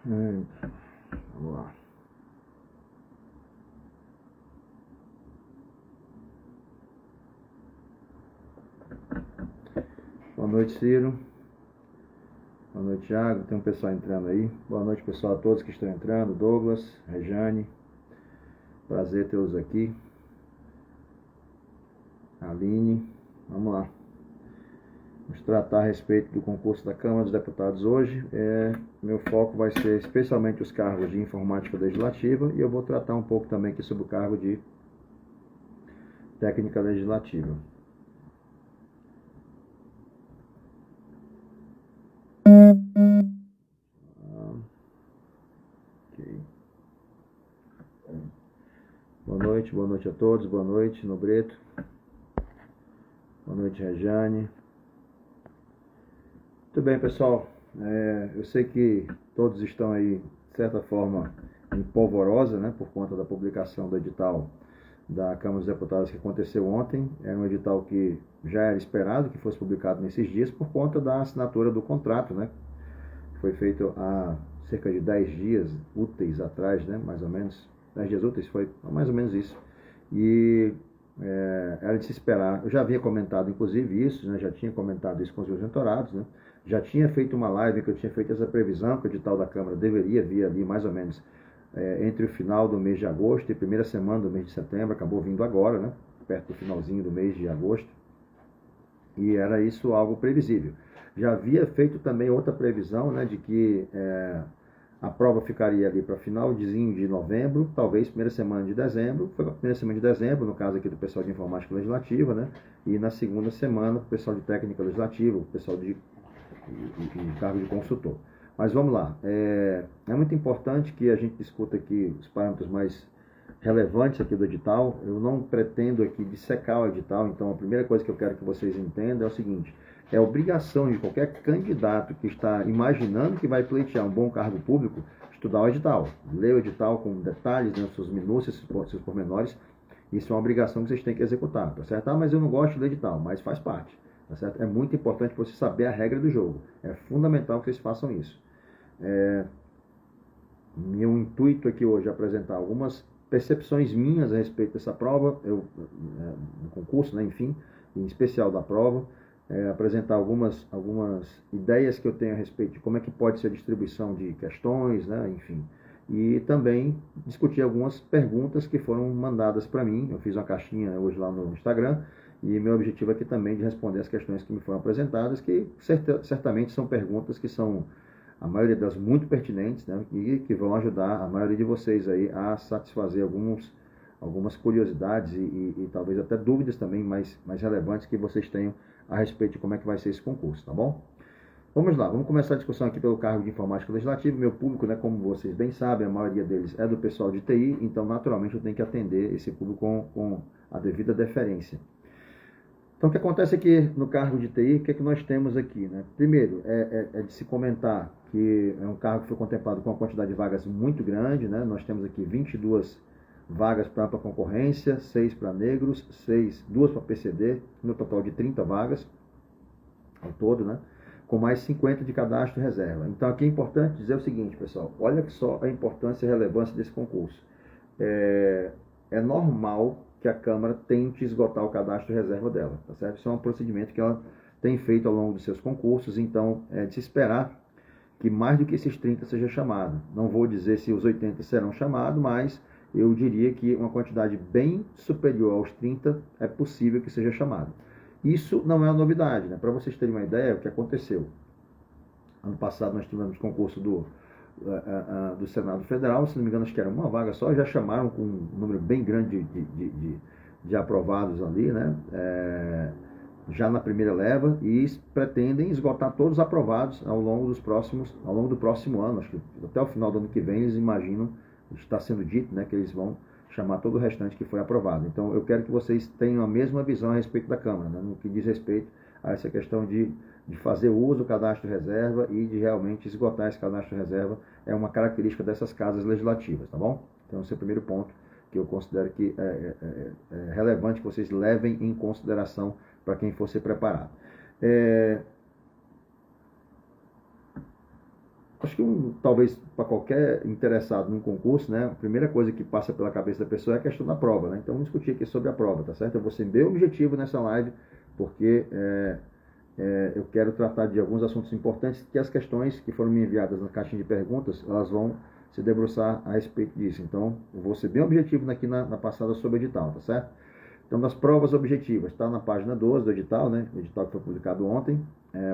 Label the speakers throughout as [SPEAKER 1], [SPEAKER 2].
[SPEAKER 1] Vamos lá. Boa noite, Ciro. Boa noite, Thiago. Tem um pessoal entrando aí. Boa noite, pessoal, a todos que estão entrando. Douglas, Rejane. Prazer tê-los aqui. Aline. Vamos lá. Vamos tratar a respeito do concurso da Câmara dos Deputados hoje. Meu foco vai ser especialmente os cargos de informática legislativa e eu vou tratar um pouco também aqui sobre o cargo de técnica legislativa. Ok. Boa noite a todos. Boa noite, Nobreto. Boa noite, Rejane. Muito bem, pessoal. Eu sei que todos estão aí, de certa forma, em polvorosa, né, por conta da publicação do edital da Câmara dos Deputados que aconteceu ontem. Era um edital que já era esperado que fosse publicado nesses dias por conta da assinatura do contrato, né? Foi feito há cerca de 10 dias úteis atrás, né? Mais ou menos. 10 dias úteis foi mais ou menos isso. E era de se esperar. Eu já havia comentado, inclusive, isso, né? Já tinha comentado isso com os meus mentorados, né? Já tinha feito uma live que eu tinha feito essa previsão que o edital da Câmara deveria vir ali mais ou menos entre o final do mês de agosto e a primeira semana do mês de setembro. Acabou vindo agora, né? Perto do finalzinho do mês de agosto. E era isso algo previsível. Já havia feito também outra previsão, né, de que a prova ficaria ali para finalzinho de novembro, talvez primeira semana de dezembro. Foi a primeira semana de dezembro, no caso aqui do pessoal de informática legislativa, né? E na segunda semana, o pessoal de técnica legislativa, o pessoal de cargo de consultor. Mas vamos lá. É muito importante que a gente discuta aqui os parâmetros mais relevantes aqui do edital. Eu não pretendo aqui dissecar o edital, então a primeira coisa que eu quero que vocês entendam é o seguinte: é obrigação de qualquer candidato que está imaginando que vai pleitear um bom cargo público estudar o edital, ler o edital com detalhes, né, suas minúcias, seus pormenores. Isso é uma obrigação que vocês têm que executar, tá certo? Mas eu não gosto do edital, mas faz parte, tá certo? É muito importante você saber a regra do jogo. É fundamental que vocês façam isso. Meu intuito aqui hoje é apresentar algumas percepções minhas a respeito dessa prova, do concurso, né, enfim, em especial da prova, apresentar algumas ideias que eu tenho a respeito de como é que pode ser a distribuição de questões, né, enfim, e também discutir algumas perguntas que foram mandadas para mim. Eu fiz uma caixinha hoje lá no Instagram e meu objetivo aqui também de responder as questões que me foram apresentadas, que certamente são perguntas que são a maioria delas muito pertinentes, né, e que vão ajudar a maioria de vocês aí a satisfazer algumas curiosidades e talvez até dúvidas também mais relevantes que vocês tenham a respeito de como é que vai ser esse concurso, tá bom? Vamos lá, vamos começar a discussão aqui pelo cargo de informática legislativa. Meu público, né, como vocês bem sabem, a maioria deles é do pessoal de TI, então naturalmente eu tenho que atender esse público com a devida deferência. Então, o que acontece aqui no cargo de TI, o que é que nós temos aqui, né? Primeiro, é de se comentar que é um cargo que foi contemplado com uma quantidade de vagas muito grande, né? Nós temos aqui 22 vagas para ampla concorrência, 6 para negros, 2 para PCD, no total de 30 vagas ao todo, né? Com mais 50 de cadastro reserva. Então, aqui é importante dizer o seguinte, pessoal, olha só a importância e a relevância desse concurso. É normal que a Câmara tente esgotar o cadastro reserva dela, tá certo? Isso é um procedimento que ela tem feito ao longo dos seus concursos, então é de se esperar que mais do que esses 30 seja chamado. Não vou dizer se os 80 serão chamados, mas eu diria que uma quantidade bem superior aos 30 é possível que seja chamado. Isso não é uma novidade, né? Para vocês terem uma ideia, o que aconteceu. Ano passado nós tivemos concurso do Senado Federal, se não me engano, acho que era uma vaga só, já chamaram com um número bem grande de aprovados ali, né? Já na primeira leva, e pretendem esgotar todos os aprovados ao longo do próximo ano, acho que até o final do ano que vem eles imaginam, está sendo dito, né, que eles vão chamar todo o restante que foi aprovado. Então eu quero que vocês tenham a mesma visão a respeito da Câmara, né, no que diz respeito a essa questão de fazer uso do cadastro reserva e de realmente esgotar esse cadastro reserva. É uma característica dessas casas legislativas, tá bom? Então esse é o primeiro ponto que eu considero que é relevante que vocês levem em consideração para quem for ser preparado. acho que talvez para qualquer interessado num concurso, né, a primeira coisa que passa pela cabeça da pessoa é a questão da prova, né? Então vamos discutir aqui sobre a prova, tá certo? Eu vou ser bem objetivo nessa live, porque eu quero tratar de alguns assuntos importantes, que as questões que foram me enviadas na caixinha de perguntas, elas vão se debruçar a respeito disso. Então, eu vou ser bem objetivo aqui na passada sobre o edital, tá certo? Então, das provas objetivas, está na página 12 do edital, né? O edital que foi publicado ontem,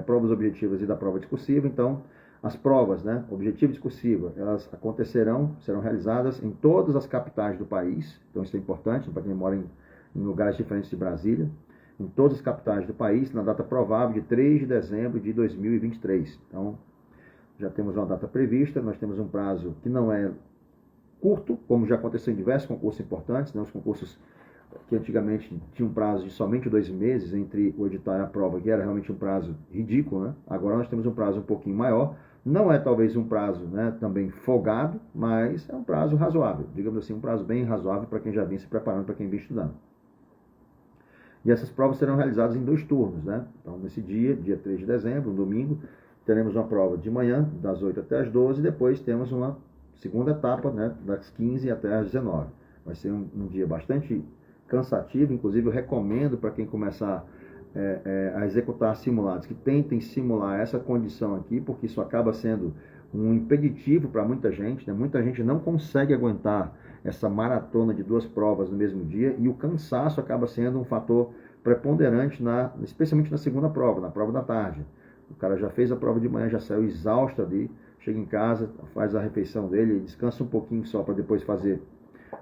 [SPEAKER 1] provas objetivas e da prova discursiva. Então, as provas, né, objetiva e discursiva, elas serão realizadas em todas as capitais do país. Então, isso é importante para quem mora em lugares diferentes de Brasília. Em todas as capitais do país, na data provável de 3 de dezembro de 2023. Então, já temos uma data prevista, nós temos um prazo que não é curto, como já aconteceu em diversos concursos importantes, né? Os concursos que antigamente tinham um prazo de somente 2 meses entre o edital e a prova, que era realmente um prazo ridículo, né? Agora nós temos um prazo um pouquinho maior, não é talvez um prazo, né, também folgado, mas é um prazo razoável, digamos assim, um prazo bem razoável para quem já vem se preparando, para quem vem estudando. E essas provas serão realizadas em 2 turnos, né? Então, nesse dia 3 de dezembro, um domingo, teremos uma prova de manhã, das 8 até as 12, e depois temos uma segunda etapa, né, das 15 até as 19. Vai ser um dia bastante cansativo, inclusive eu recomendo para quem começar a executar simulados, que tentem simular essa condição aqui, porque isso acaba sendo um impeditivo para muita gente, né? Muita gente não consegue aguentar essa maratona de 2 provas no mesmo dia, e o cansaço acaba sendo um fator preponderante, especialmente na segunda prova, na prova da tarde. O cara já fez a prova de manhã, já saiu exausto ali, chega em casa, faz a refeição dele, descansa um pouquinho só para depois fazer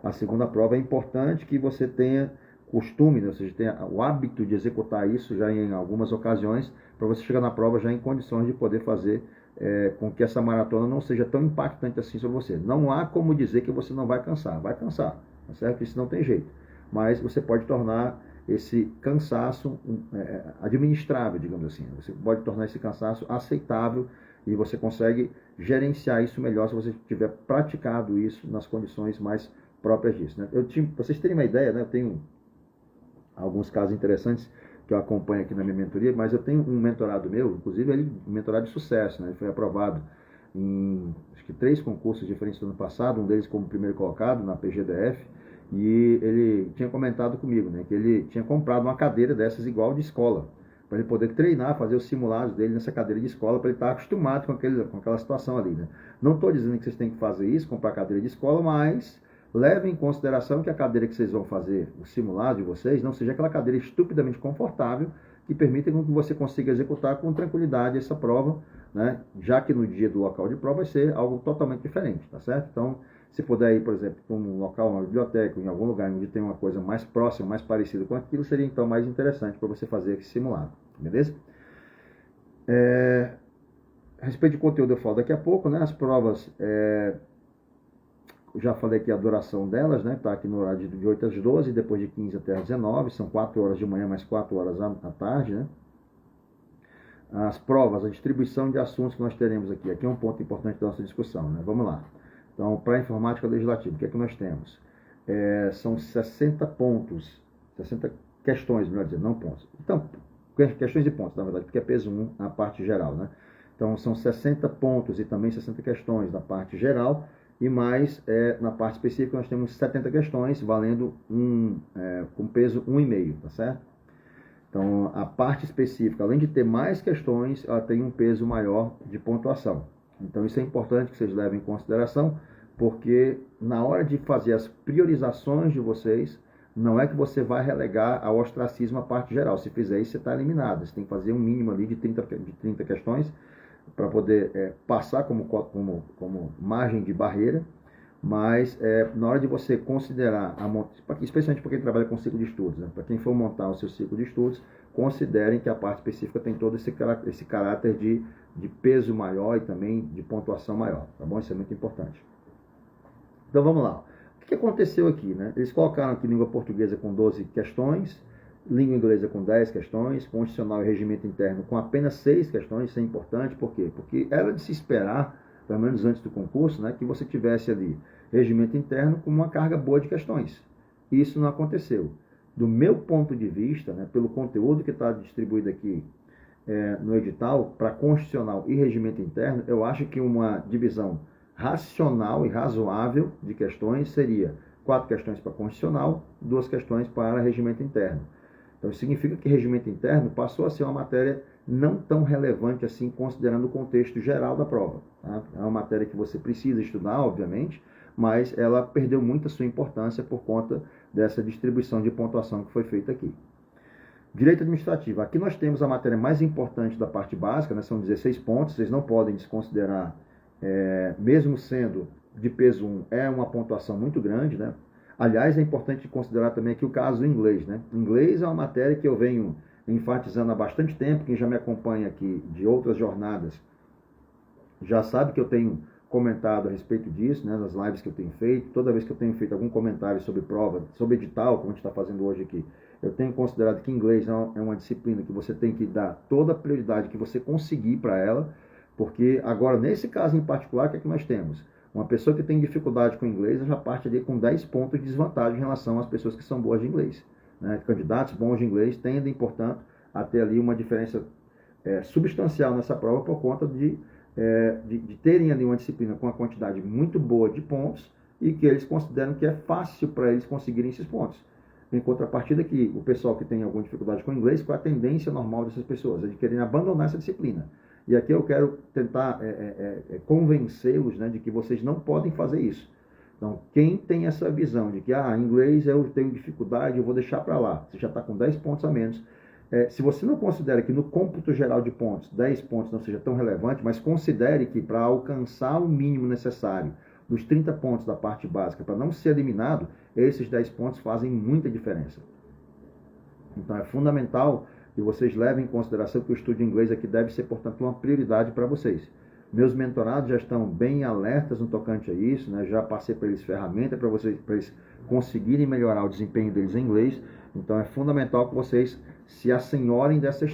[SPEAKER 1] a segunda prova. É importante que você tenha costume, né? Ou seja, tenha o hábito de executar isso já em algumas ocasiões, para você chegar na prova já em condições de poder fazer com que essa maratona não seja tão impactante assim sobre você. Não há como dizer que você não vai cansar, tá certo? Isso não tem jeito. Mas você pode tornar esse cansaço administrável, digamos assim. Você pode tornar esse cansaço aceitável e você consegue gerenciar isso melhor se você tiver praticado isso nas condições mais próprias disso, né? Para vocês terem uma ideia, né, eu tenho alguns casos interessantes que eu acompanho aqui na minha mentoria, mas eu tenho um mentorado meu, inclusive ele um mentorado de sucesso, né? Ele foi aprovado em acho que 3 concursos diferentes no ano passado, um deles como primeiro colocado na PGDF, e ele tinha comentado comigo, né, que ele tinha comprado uma cadeira dessas igual de escola, para ele poder treinar, fazer os simulados dele nessa cadeira de escola, para ele estar acostumado com aquela situação ali, né? Não estou dizendo que vocês têm que fazer isso, comprar cadeira de escola, mas levem em consideração que a cadeira que vocês vão fazer, o simulado de vocês, não seja aquela cadeira estupidamente confortável que permita que você consiga executar com tranquilidade essa prova, né? Já que no dia do local de prova vai ser algo totalmente diferente, tá certo? Então, se puder ir, por exemplo, para um local, uma biblioteca, em algum lugar onde tem uma coisa mais próxima, mais parecida com aquilo, seria então mais interessante para você fazer esse simulado, beleza? A respeito de conteúdo eu falo daqui a pouco, né? As provas, já falei aqui a duração delas, né? Está aqui no horário de 8 às 12, depois de 15 até às 19, são 4 horas de manhã mais 4 horas à tarde, né? As provas, a distribuição de assuntos que nós teremos aqui. Aqui é um ponto importante da nossa discussão, né? Vamos lá. Então, para a informática legislativa, o que é que nós temos? São 60 pontos, 60 questões, melhor dizer, não pontos. Então, questões e pontos, na verdade, porque é peso 1 na parte geral, né? Então, são 60 pontos e também 60 questões na parte geral, e mais, na parte específica, nós temos 70 questões, valendo com peso 1,5, tá certo? Então, a parte específica, além de ter mais questões, ela tem um peso maior de pontuação. Então, isso é importante que vocês levem em consideração, porque na hora de fazer as priorizações de vocês, não é que você vai relegar ao ostracismo a parte geral. Se fizer isso, você está eliminado. Você tem que fazer um mínimo ali de 30 questões para poder passar como margem de barreira. Mas na hora de você considerar, especialmente para quem trabalha com ciclo de estudos, né? Para quem for montar o seu ciclo de estudos, considerem que a parte específica tem todo esse caráter de peso maior e também de pontuação maior, tá bom? Isso é muito importante. Então vamos lá. O que aconteceu aqui, né? Eles colocaram aqui língua portuguesa com 12 questões, língua inglesa com 10 questões, constitucional e regimento interno com apenas 6 questões. Isso é importante, por quê? Porque era de se esperar, pelo menos antes do concurso, né, que você tivesse ali regimento interno com uma carga boa de questões. Isso não aconteceu. Do meu ponto de vista, né, pelo conteúdo que está distribuído aqui no edital para constitucional e regimento interno, eu acho que uma divisão racional e razoável de questões seria 4 questões para constitucional, 2 questões para regimento interno. Então, isso significa que regimento interno passou a ser uma matéria não tão relevante assim, considerando o contexto geral da prova. Tá? É uma matéria que você precisa estudar, obviamente, mas ela perdeu muito a sua importância por conta dessa distribuição de pontuação que foi feita aqui. Direito administrativo. Aqui nós temos a matéria mais importante da parte básica, né? São 16 pontos, vocês não podem desconsiderar, mesmo sendo de peso 1, é uma pontuação muito grande, né? Aliás, é importante considerar também aqui o caso do inglês, né? Inglês é uma matéria que eu venho enfatizando há bastante tempo. Quem já me acompanha aqui de outras jornadas já sabe que eu tenho comentado a respeito disso, né, nas lives que eu tenho feito. Toda vez que eu tenho feito algum comentário sobre prova, sobre edital, como a gente está fazendo hoje aqui, eu tenho considerado que inglês é uma disciplina que você tem que dar toda a prioridade que você conseguir para ela, porque agora, nesse caso em particular, o que é que nós temos? Uma pessoa que tem dificuldade com inglês já parte ali com 10 pontos de desvantagem em relação às pessoas que são boas de inglês. Né? Candidatos bons de inglês tendem, portanto, a ter ali uma diferença substancial nessa prova por conta de terem ali uma disciplina com uma quantidade muito boa de pontos e que eles consideram que é fácil para eles conseguirem esses pontos. Em contrapartida que o pessoal que tem alguma dificuldade com o inglês, qual é a tendência normal dessas pessoas? É de quererem abandonar essa disciplina. E aqui eu quero tentar convencê-los, né, de que vocês não podem fazer isso. Então, quem tem essa visão de que, inglês eu tenho dificuldade, eu vou deixar para lá, você já está com 10 pontos a menos. Se você não considera que no cômputo geral de pontos, 10 pontos não seja tão relevante, mas considere que para alcançar o mínimo necessário dos 30 pontos da parte básica, para não ser eliminado, esses 10 pontos fazem muita diferença. Então é fundamental que vocês levem em consideração que o estudo de inglês aqui deve ser, portanto, uma prioridade para vocês. Meus mentorados já estão bem alertas no tocante a isso, né? Já passei para eles ferramentas para eles conseguirem melhorar o desempenho deles em inglês. Então é fundamental que vocês se assenhorem dessa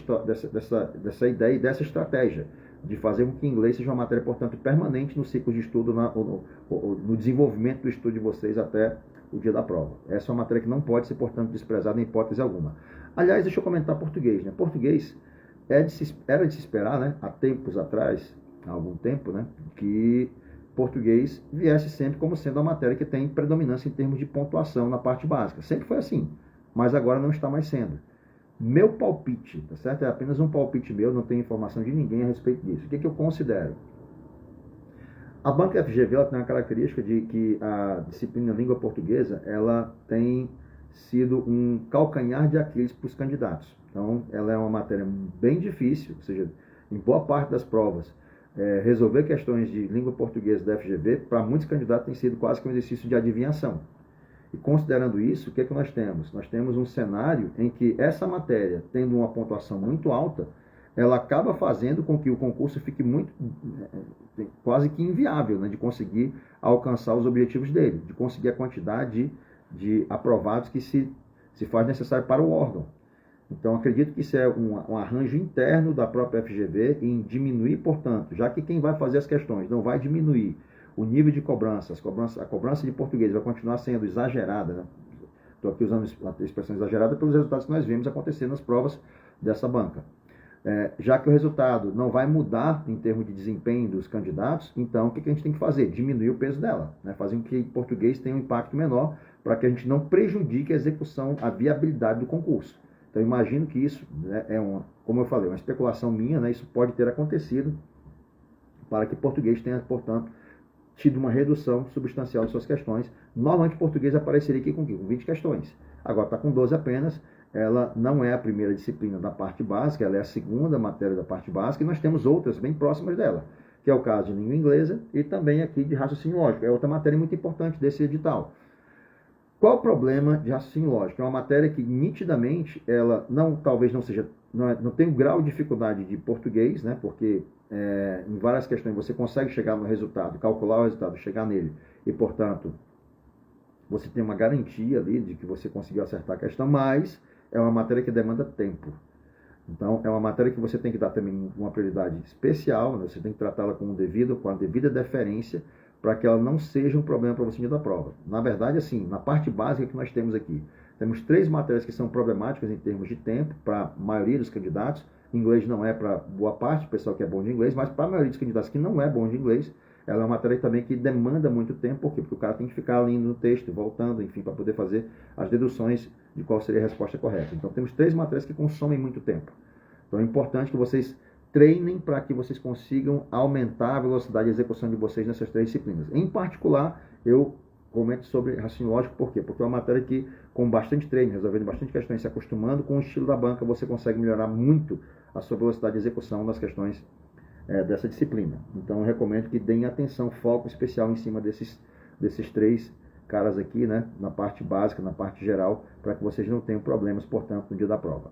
[SPEAKER 1] ideia e dessa estratégia de fazer com que inglês seja uma matéria, portanto, permanente no ciclo de estudo, no desenvolvimento do estudo de vocês até o dia da prova. Essa é uma matéria que não pode ser, portanto, desprezada em hipótese alguma. Aliás, deixa eu comentar português. Né? Português era de se esperar, né? Há tempos atrás, há algum tempo, né? Que português viesse sempre como sendo a matéria que tem predominância em termos de pontuação na parte básica. Sempre foi assim, mas agora não está mais sendo. Meu palpite, tá certo? É apenas um palpite meu, não tenho informação de ninguém a respeito disso. O que eu considero? A banca FGV ela tem uma característica de que a disciplina língua portuguesa ela tem sido um calcanhar de Aquiles para os candidatos. Então, ela é uma matéria bem difícil, ou seja, em boa parte das provas, resolver questões de língua portuguesa da FGV, para muitos candidatos tem sido quase que um exercício de adivinhação. E considerando isso, o que é que nós temos? Nós temos um cenário em que essa matéria, tendo uma pontuação muito alta, ela acaba fazendo com que o concurso fique quase que inviável, né, de conseguir alcançar os objetivos dele, de conseguir a quantidade de aprovados que se faz necessário para o órgão. Então, acredito que isso é um arranjo interno da própria FGV em diminuir, portanto, já que quem vai fazer as questões não vai diminuir o nível de cobrança, a cobrança de português vai continuar sendo exagerada, né? Estou aqui usando a expressão exagerada pelos resultados que nós vimos acontecer nas provas dessa banca. Já que o resultado não vai mudar em termos de desempenho dos candidatos, então o que a gente tem que fazer? Diminuir o peso dela, né? Fazer com que o português tenha um impacto menor para que a gente não prejudique a execução, a viabilidade do concurso. Então, eu imagino que isso, né, como eu falei, uma especulação minha, né, isso pode ter acontecido para que o português tenha, portanto, tido uma redução substancial de suas questões. Normalmente, o português apareceria aqui com 20 questões. Agora está com 12 apenas. Ela não é a primeira disciplina da parte básica, ela é a segunda matéria da parte básica, e nós temos outras bem próximas dela, que é o caso de língua inglesa e também aqui de raciocínio lógico. É outra matéria muito importante desse edital. Qual o problema de raciocínio lógico? É uma matéria que nitidamente ela talvez não seja, não tem um grau de dificuldade de português, né? Porque em várias questões você consegue chegar no resultado, calcular o resultado, chegar nele, e portanto você tem uma garantia ali de que você conseguiu acertar a questão, mas é uma matéria que demanda tempo. Então é uma matéria que você tem que dar também uma prioridade especial, né? Você tem que tratá-la com a devida deferência, para que ela não seja um problema para você no dia da prova. Na verdade, assim, na parte básica que nós temos aqui, temos 3 matérias que são problemáticas em termos de tempo para a maioria dos candidatos, Inglês não é para boa parte, o pessoal que é bom de inglês, mas para a maioria dos candidatos que não é bom de inglês, ela é uma matéria também que demanda muito tempo. Por quê? Porque o cara tem que ficar lendo no texto, voltando, enfim, para poder fazer as deduções de qual seria a resposta correta. Então, temos 3 matérias que consomem muito tempo. Então, é importante que vocês treinem para que vocês consigam aumentar a velocidade de execução de vocês nessas 3 disciplinas. Em particular, eu comento sobre raciocínio lógico, por quê? Porque é uma matéria que, com bastante treino, resolvendo bastante questões, se acostumando com o estilo da banca, você consegue melhorar muito a sua velocidade de execução das questões dessa disciplina. Então, eu recomendo que deem atenção, foco especial em cima desses 3 caras aqui, né, na parte básica, na parte geral, para que vocês não tenham problemas, portanto, no dia da prova.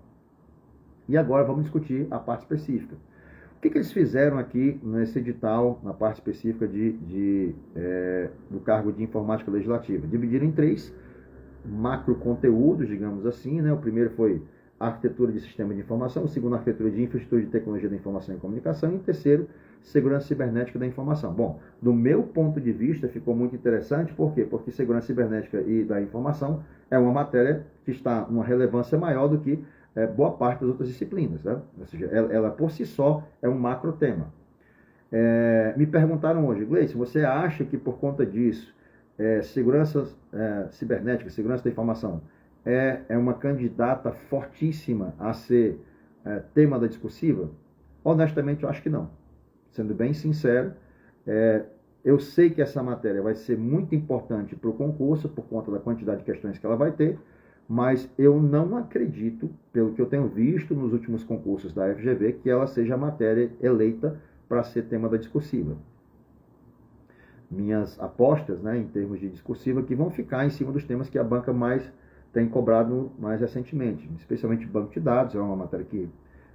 [SPEAKER 1] E agora vamos discutir a parte específica. O que eles fizeram aqui nesse edital, na parte específica do cargo de informática legislativa? Dividiram em 3 macro conteúdos, digamos assim, né? O primeiro foi arquitetura de sistema de informação, o segundo, arquitetura de infraestrutura de tecnologia da informação e comunicação, e o terceiro, segurança cibernética da informação. Bom, do meu ponto de vista, ficou muito interessante, por quê? Porque segurança cibernética e da informação é uma matéria que está numa relevância maior do que boa parte das outras disciplinas, né? Ou seja, ela por si só é um macro tema. Me perguntaram hoje, Gleice, você acha que por conta disso, segurança cibernética, segurança da informação, é uma candidata fortíssima a ser tema da discursiva? Honestamente, eu acho que não. Sendo bem sincero, eu sei que essa matéria vai ser muito importante para o concurso, por conta da quantidade de questões que ela vai ter, mas eu não acredito, pelo que eu tenho visto nos últimos concursos da FGV, que ela seja a matéria eleita para ser tema da discursiva. Minhas apostas, né, em termos de discursiva, que vão ficar em cima dos temas que a banca mais tem cobrado mais recentemente, especialmente banco de dados. É uma matéria que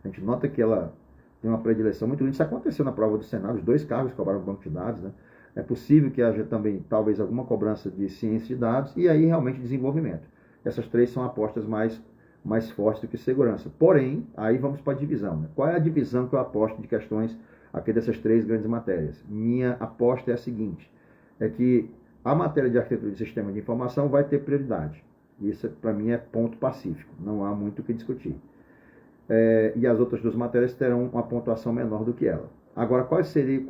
[SPEAKER 1] a gente nota que ela tem uma predileção muito grande. Isso aconteceu na prova do Senado, os 2 cargos cobraram banco de dados, né? É possível que haja também, talvez, alguma cobrança de ciência de dados e aí realmente desenvolvimento. Essas 3 são apostas mais fortes do que segurança. Porém, aí vamos para a divisão, né? Qual é a divisão que eu aposto de questões aqui dessas 3 grandes matérias? Minha aposta é a seguinte, é que a matéria de arquitetura de sistema de informação vai ter prioridade. Isso, para mim, é ponto pacífico. Não há muito o que discutir. E as outras 2 matérias terão uma pontuação menor do que ela. Agora, quais seriam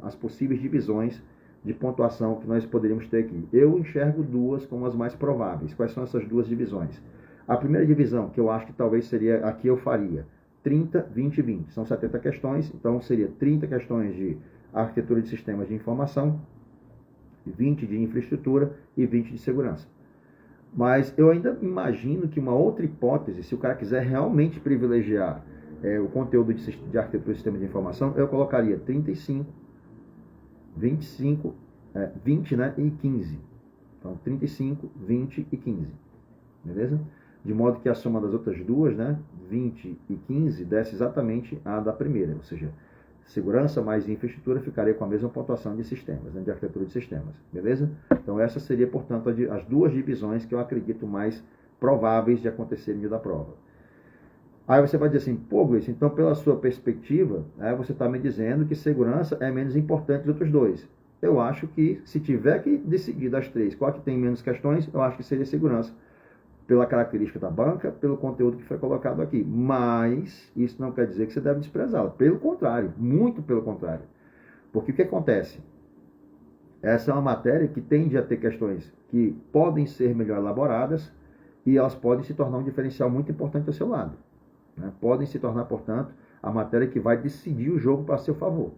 [SPEAKER 1] as possíveis divisões de pontuação que nós poderíamos ter aqui? Eu enxergo 2 como as mais prováveis. Quais são essas 2 divisões? A primeira divisão, que eu acho que talvez seria aqui eu faria 30, 20 e 20. São 70 questões, então seria 30 questões de arquitetura de sistemas de informação, 20 de infraestrutura e 20 de segurança. Mas eu ainda imagino que uma outra hipótese, se o cara quiser realmente privilegiar o conteúdo de arquitetura de sistema de informação, eu colocaria 35, 25, 20, né, e 15. Então, 35, 20 e 15. Beleza? De modo que a soma das outras 2, né, 20 e 15, desse exatamente a da primeira. Ou seja, segurança mais infraestrutura ficaria com a mesma pontuação de sistemas, né, de arquitetura de sistemas. Beleza? Então, essa seria, portanto, as 2 divisões que eu acredito mais prováveis de acontecer no dia da prova. Aí você vai dizer assim, pô, Gleice, então pela sua perspectiva, você está me dizendo que segurança é menos importante dos outros 2. Eu acho que se tiver que decidir das 3, qual que tem menos questões, eu acho que seria segurança. Pela característica da banca, pelo conteúdo que foi colocado aqui. Mas isso não quer dizer que você deve desprezá-la. Pelo contrário, muito pelo contrário. Porque o que acontece? Essa é uma matéria que tende a ter questões que podem ser melhor elaboradas e elas podem se tornar um diferencial muito importante ao seu lado. Né? Podem se tornar, portanto, a matéria que vai decidir o jogo para seu favor.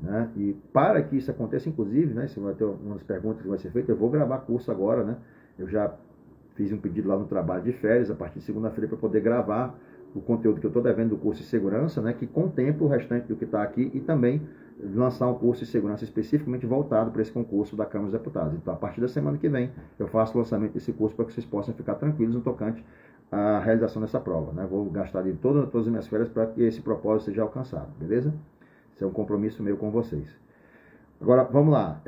[SPEAKER 1] Né? E para que isso aconteça, inclusive, né, se vai ter umas perguntas que vai ser feitas, eu vou gravar curso agora, né? Eu já fiz um pedido lá no trabalho de férias, a partir de segunda-feira, para poder gravar o conteúdo que eu estou devendo do curso de segurança, né, que contempla o restante do que está aqui, e também lançar um curso de segurança especificamente voltado para esse concurso da Câmara dos Deputados. Então, a partir da semana que vem, eu faço o lançamento desse curso para que vocês possam ficar tranquilos no tocante à realização dessa prova. Né? Vou gastar de todas as minhas férias para que esse propósito seja alcançado, beleza? Esse é um compromisso meu com vocês. Agora, vamos lá.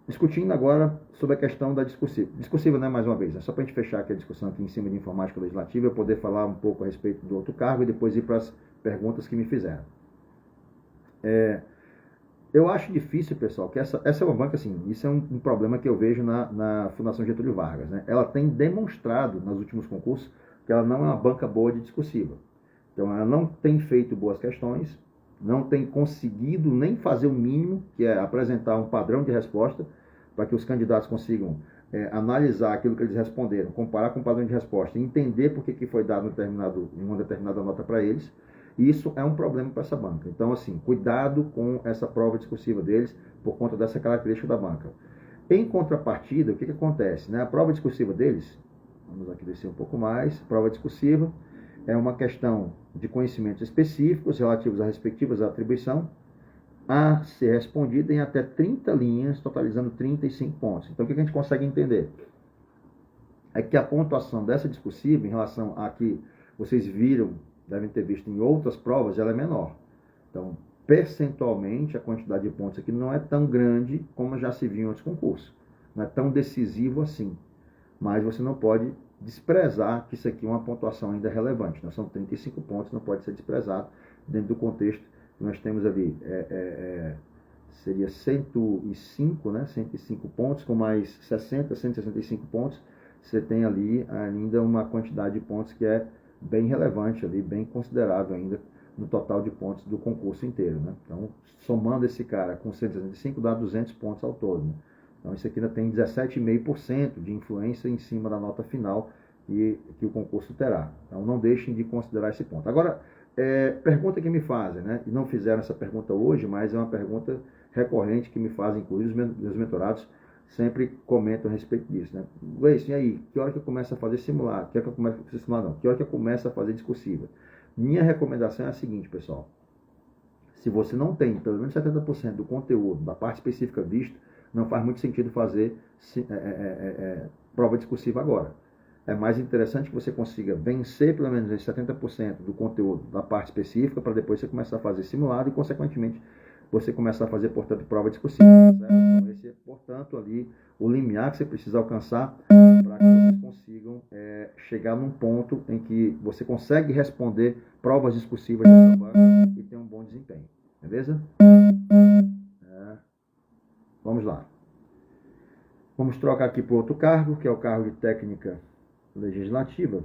[SPEAKER 1] Discutindo agora sobre a questão da discursiva. Discursiva, né, mais uma vez, só para a gente fechar aqui a discussão aqui em cima de informática legislativa, eu poder falar um pouco a respeito do outro cargo e depois ir para as perguntas que me fizeram. Eu acho difícil, pessoal, que essa é uma banca, assim, isso é um problema que eu vejo na Fundação Getúlio Vargas. Né? Ela tem demonstrado, nos últimos concursos, porque ela não é uma banca boa de discursiva. Então, ela não tem feito boas questões, não tem conseguido nem fazer o mínimo, que é apresentar um padrão de resposta, para que os candidatos consigam analisar aquilo que eles responderam, comparar com o padrão de resposta, entender por que foi dado uma determinada nota para eles. E isso é um problema para essa banca. Então, assim, cuidado com essa prova discursiva deles, por conta dessa característica da banca. Em contrapartida, o que acontece? Né? A prova discursiva deles, vamos aqui descer um pouco mais, prova discursiva é uma questão de conhecimentos específicos relativos à respectivas atribuição, a ser respondida em até 30 linhas, totalizando 35 pontos. Então, o que a gente consegue entender? É que a pontuação dessa discursiva, em relação a que vocês viram, devem ter visto em outras provas, ela é menor. Então, percentualmente, a quantidade de pontos aqui não é tão grande como já se viu em outros concursos. Não é tão decisivo assim. Mas você não pode desprezar que isso aqui é uma pontuação ainda relevante. São 35 pontos, não pode ser desprezado dentro do contexto que nós temos ali. Seria 105, né? 105 pontos, com mais 60, 165 pontos. Você tem ali ainda uma quantidade de pontos que é bem relevante, ali, bem considerável ainda no total de pontos do concurso inteiro. Né? Então, somando esse cara com 165, dá 200 pontos ao todo. Né? Então, isso aqui ainda tem 17,5% de influência em cima da nota final que o concurso terá. Então, não deixem de considerar esse ponto. Agora, pergunta que me fazem, né? E não fizeram essa pergunta hoje, mas é uma pergunta recorrente que me fazem, inclusive os meus mentorados sempre comentam a respeito disso, né? Gleison, e aí? Que hora que eu começo a fazer simulado? Que hora que eu começo a fazer simulado? Não. Que hora que eu começo a fazer discursiva? Minha recomendação é a seguinte, pessoal. Se você não tem pelo menos 70% do conteúdo da parte específica visto, não faz muito sentido fazer prova discursiva agora. É mais interessante que você consiga vencer pelo menos 70% do conteúdo da parte específica, para depois você começar a fazer simulado e, consequentemente, você começar a fazer, portanto, prova discursiva. Certo? Então, esse é, portanto, ali o limiar que você precisa alcançar para que vocês consigam chegar num ponto em que você consegue responder provas discursivas dessa banca e ter um bom desempenho. Beleza? Vamos lá. Vamos trocar aqui para outro cargo, que é o cargo de técnica legislativa.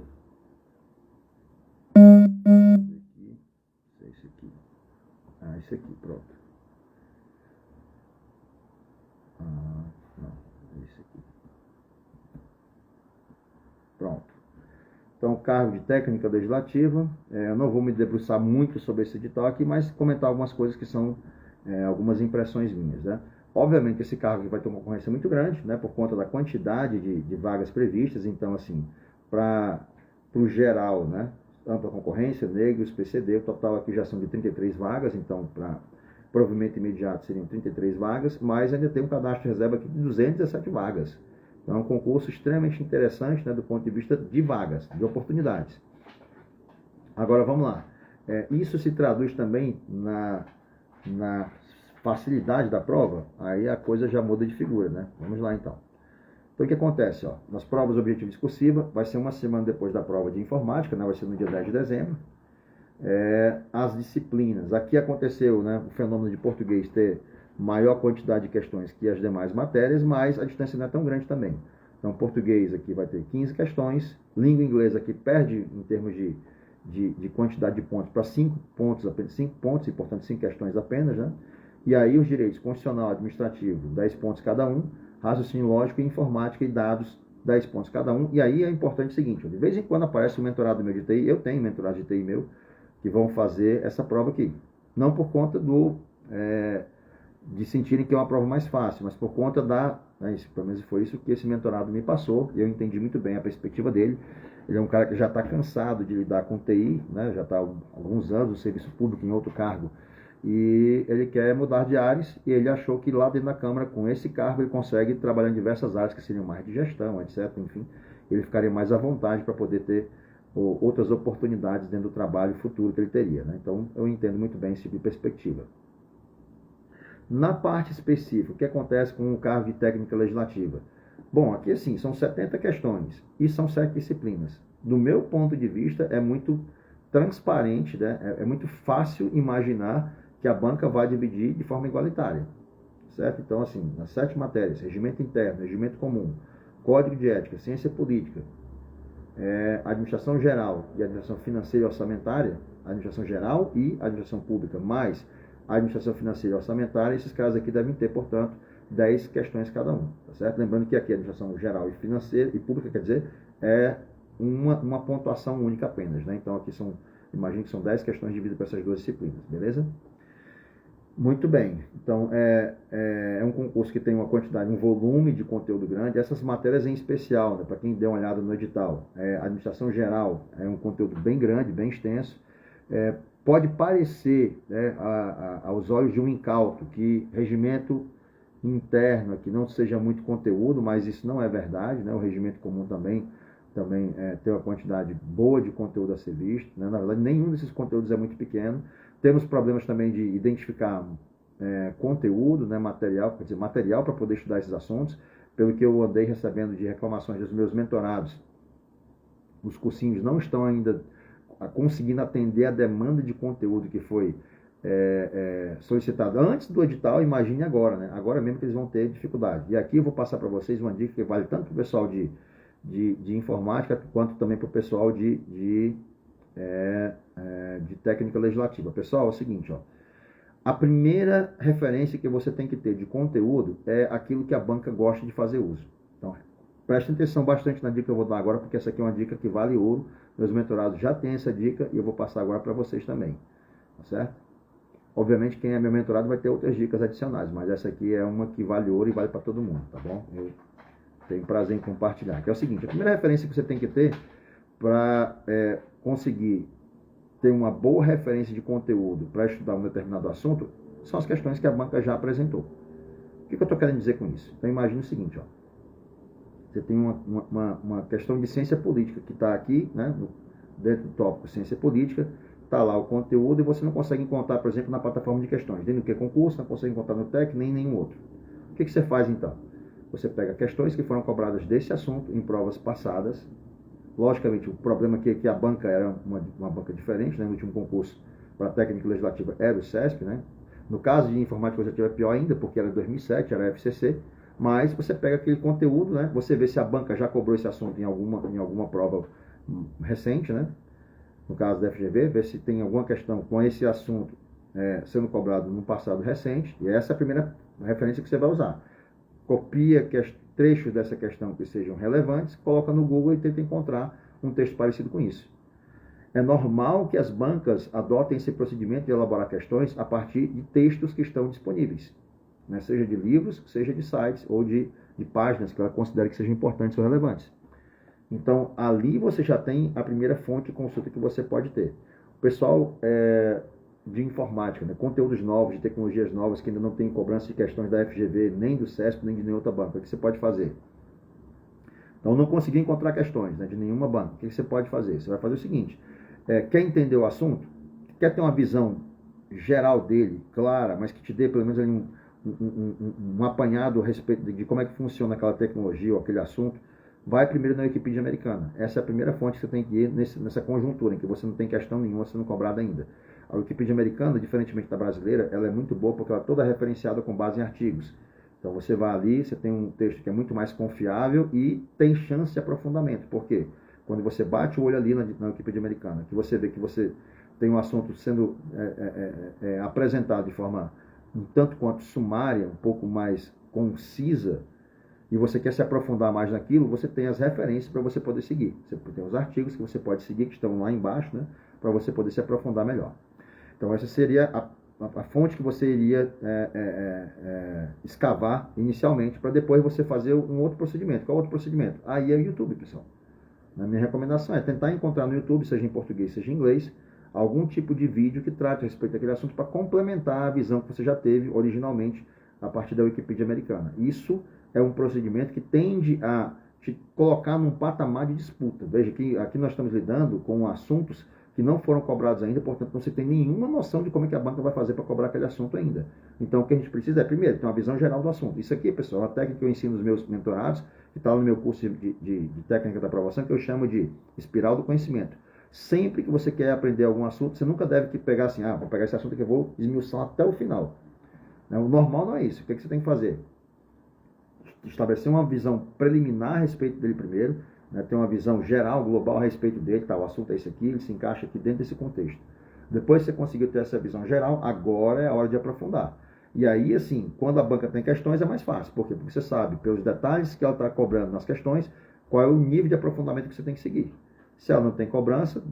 [SPEAKER 1] Esse aqui. Esse aqui, pronto. Não, esse aqui. Pronto. Então, cargo de técnica legislativa. Eu não vou me debruçar muito sobre esse edital aqui, mas comentar algumas coisas que são algumas impressões minhas, né? Obviamente, esse cargo vai ter uma concorrência muito grande, né, por conta da quantidade de vagas previstas. Então, assim, para o geral, né, ampla concorrência, negros, PCD, o total aqui já são de 33 vagas, então, para provimento imediato seriam 33 vagas, mas ainda tem um cadastro de reserva aqui de 217 vagas. Então, é um concurso extremamente interessante, né, do ponto de vista de vagas, de oportunidades. Agora, vamos lá. Isso se traduz também na facilidade da prova, aí a coisa já muda de figura, né? Vamos lá, então. Então, o que acontece? Nas provas objetiva discursiva, vai ser uma semana depois da prova de informática, né? Vai ser no dia 10 de dezembro. As disciplinas. Aqui aconteceu, né, o fenômeno de português ter maior quantidade de questões que as demais matérias, mas a distância não é tão grande também. Então, português aqui vai ter 15 questões, língua inglesa aqui perde em termos de quantidade de pontos para 5 pontos, apenas 5 pontos, e portanto 5 questões apenas, né? E aí os direitos constitucional e administrativo, 10 pontos cada um, raciocínio lógico e informática e dados, 10 pontos cada um. E aí é importante o seguinte, de vez em quando aparece um mentorado meu de TI, eu tenho mentorado de TI meu, que vão fazer essa prova aqui. Não por conta de sentirem que é uma prova mais fácil, mas por conta pelo menos foi isso que esse mentorado me passou, e eu entendi muito bem a perspectiva dele. Ele é um cara que já está cansado de lidar com TI, né? Já está há alguns anos no serviço público em outro cargo, e ele quer mudar de áreas, e ele achou que lá dentro da Câmara, com esse cargo, ele consegue trabalhar em diversas áreas que seriam mais de gestão, etc. Enfim, ele ficaria mais à vontade para poder ter outras oportunidades dentro do trabalho futuro que ele teria, né? Então, eu entendo muito bem esse tipo de perspectiva. Na parte específica, o que acontece com o cargo de técnica legislativa? Bom, aqui assim, são 70 questões e são 7 disciplinas. Do meu ponto de vista, é muito transparente, né? É muito fácil imaginar que a banca vai dividir de forma igualitária, certo? Então, assim, nas 7 matérias, regimento interno, regimento comum, código de ética, ciência política, administração geral e administração financeira e orçamentária, administração geral e administração pública, mais a administração financeira e orçamentária, esses caras aqui devem ter, portanto, 10 questões cada um, tá certo? Lembrando que aqui a administração geral e financeira e pública, quer dizer, é uma pontuação única apenas, né? Então aqui imagino que são 10 questões divididas para essas duas disciplinas, beleza? Muito bem, então é um concurso que tem uma quantidade, um volume de conteúdo grande. Essas matérias em especial, né, para quem deu uma olhada no edital, administração geral é um conteúdo bem grande, bem extenso. Pode parecer, né, aos olhos de um incauto que regimento interno aqui não seja muito conteúdo, mas isso não é verdade, né? O regimento comum também tem uma quantidade boa de conteúdo a ser visto, né? Na verdade, nenhum desses conteúdos é muito pequeno. Temos problemas também de identificar conteúdo, né, material para poder estudar esses assuntos. Pelo que eu andei recebendo de reclamações dos meus mentorados, os cursinhos não estão ainda conseguindo atender a demanda de conteúdo que foi solicitado antes do edital. Imagine agora, né? Agora mesmo que eles vão ter dificuldade. E aqui eu vou passar para vocês uma dica que vale tanto para o pessoal de informática quanto também para o pessoal de técnica legislativa. Pessoal, é o seguinte, ó, a primeira referência que você tem que ter de conteúdo é aquilo que a banca gosta de fazer uso. Então, prestem atenção bastante na dica que eu vou dar agora, porque essa aqui é uma dica que vale ouro. Meus mentorados já têm essa dica e eu vou passar agora para vocês também, tá certo? Obviamente, quem é meu mentorado vai ter outras dicas adicionais, mas essa aqui é uma que vale ouro e vale para todo mundo, tá bom? Eu tenho prazer em compartilhar. Que é o seguinte, a primeira referência que você tem que ter para conseguir ter uma boa referência de conteúdo para estudar um determinado assunto são as questões que a banca já apresentou. O que eu estou querendo dizer com isso? Então, imagine o seguinte, ó. Você tem uma questão de ciência política que está aqui, né, dentro do tópico ciência política, está lá o conteúdo e você não consegue encontrar, por exemplo, na plataforma de questões. Nem no que concurso, não consegue encontrar no TEC, nem em nenhum outro. O que você faz então? Você pega questões que foram cobradas desse assunto em provas passadas. Logicamente, o problema aqui é que a banca era uma banca diferente, né? No último concurso para a técnica legislativa era o CESP, né? No caso de informática legislativa é pior ainda, porque era 2007, era a FCC, mas você pega aquele conteúdo, né? Você vê se a banca já cobrou esse assunto em alguma prova recente, né? No caso da FGV, ver se tem alguma questão com esse assunto sendo cobrado no passado recente, e essa é a primeira referência que você vai usar. Copia trechos dessa questão que sejam relevantes, coloca no Google e tenta encontrar um texto parecido com isso. É normal que as bancas adotem esse procedimento de elaborar questões a partir de textos que estão disponíveis, né? Seja de livros, seja de sites ou de páginas que ela considera que sejam importantes ou relevantes. Então, ali você já tem a primeira fonte de consulta que você pode ter. O pessoal de informática, né? Conteúdos novos, de tecnologias novas, que ainda não tem cobrança de questões da FGV, nem do CESP, nem de nenhuma outra banca. O que você pode fazer? Então, não consegui encontrar questões, né, de nenhuma banca. O que você pode fazer? Você vai fazer o seguinte, quer entender o assunto? Quer ter uma visão geral dele, clara, mas que te dê pelo menos ali um apanhado a respeito de como é que funciona aquela tecnologia ou aquele assunto? Vai primeiro na Wikipedia americana. Essa é a primeira fonte que você tem que ir nessa conjuntura, em que você não tem questão nenhuma sendo cobrada ainda. A Wikipedia americana, diferentemente da brasileira, ela é muito boa porque ela é toda referenciada com base em artigos. Então você vai ali, você tem um texto que é muito mais confiável e tem chance de aprofundamento. Por quê? Quando você bate o olho ali na Wikipedia americana, que você vê que você tem um assunto sendo apresentado de forma um tanto quanto sumária, um pouco mais concisa, e você quer se aprofundar mais naquilo, você tem as referências para você poder seguir. Você tem os artigos que você pode seguir, que estão lá embaixo, né, para você poder se aprofundar melhor. Então, essa seria a fonte que você iria escavar inicialmente, para depois você fazer um outro procedimento. Qual outro procedimento? Aí é o YouTube, pessoal. A minha recomendação é tentar encontrar no YouTube, seja em português, seja em inglês, algum tipo de vídeo que trate a respeito daquele assunto para complementar a visão que você já teve originalmente a partir da Wikipedia americana. Isso é um procedimento que tende a te colocar num patamar de disputa. Veja que aqui nós estamos lidando com assuntos que não foram cobrados ainda, portanto não se tem nenhuma noção de como é que a banca vai fazer para cobrar aquele assunto ainda. Então o que a gente precisa é, primeiro, ter uma visão geral do assunto. Isso aqui, pessoal, é uma técnica que eu ensino nos meus mentorados, que está no meu curso de técnica da aprovação, que eu chamo de espiral do conhecimento. Sempre que você quer aprender algum assunto, você nunca deve pegar assim, vou pegar esse assunto que eu vou esmiuçar até o final. O normal não é isso. O que você tem que fazer? Estabelecer uma visão preliminar a respeito dele primeiro, né, ter uma visão geral, global a respeito dele, tá, o assunto é esse aqui, ele se encaixa aqui dentro desse contexto. Depois que você conseguiu ter essa visão geral, agora é a hora de aprofundar. E aí, assim, quando a banca tem questões, é mais fácil. Por quê? Porque você sabe, pelos detalhes que ela está cobrando nas questões, qual é o nível de aprofundamento que você tem que seguir. Se ela não tem cobrança,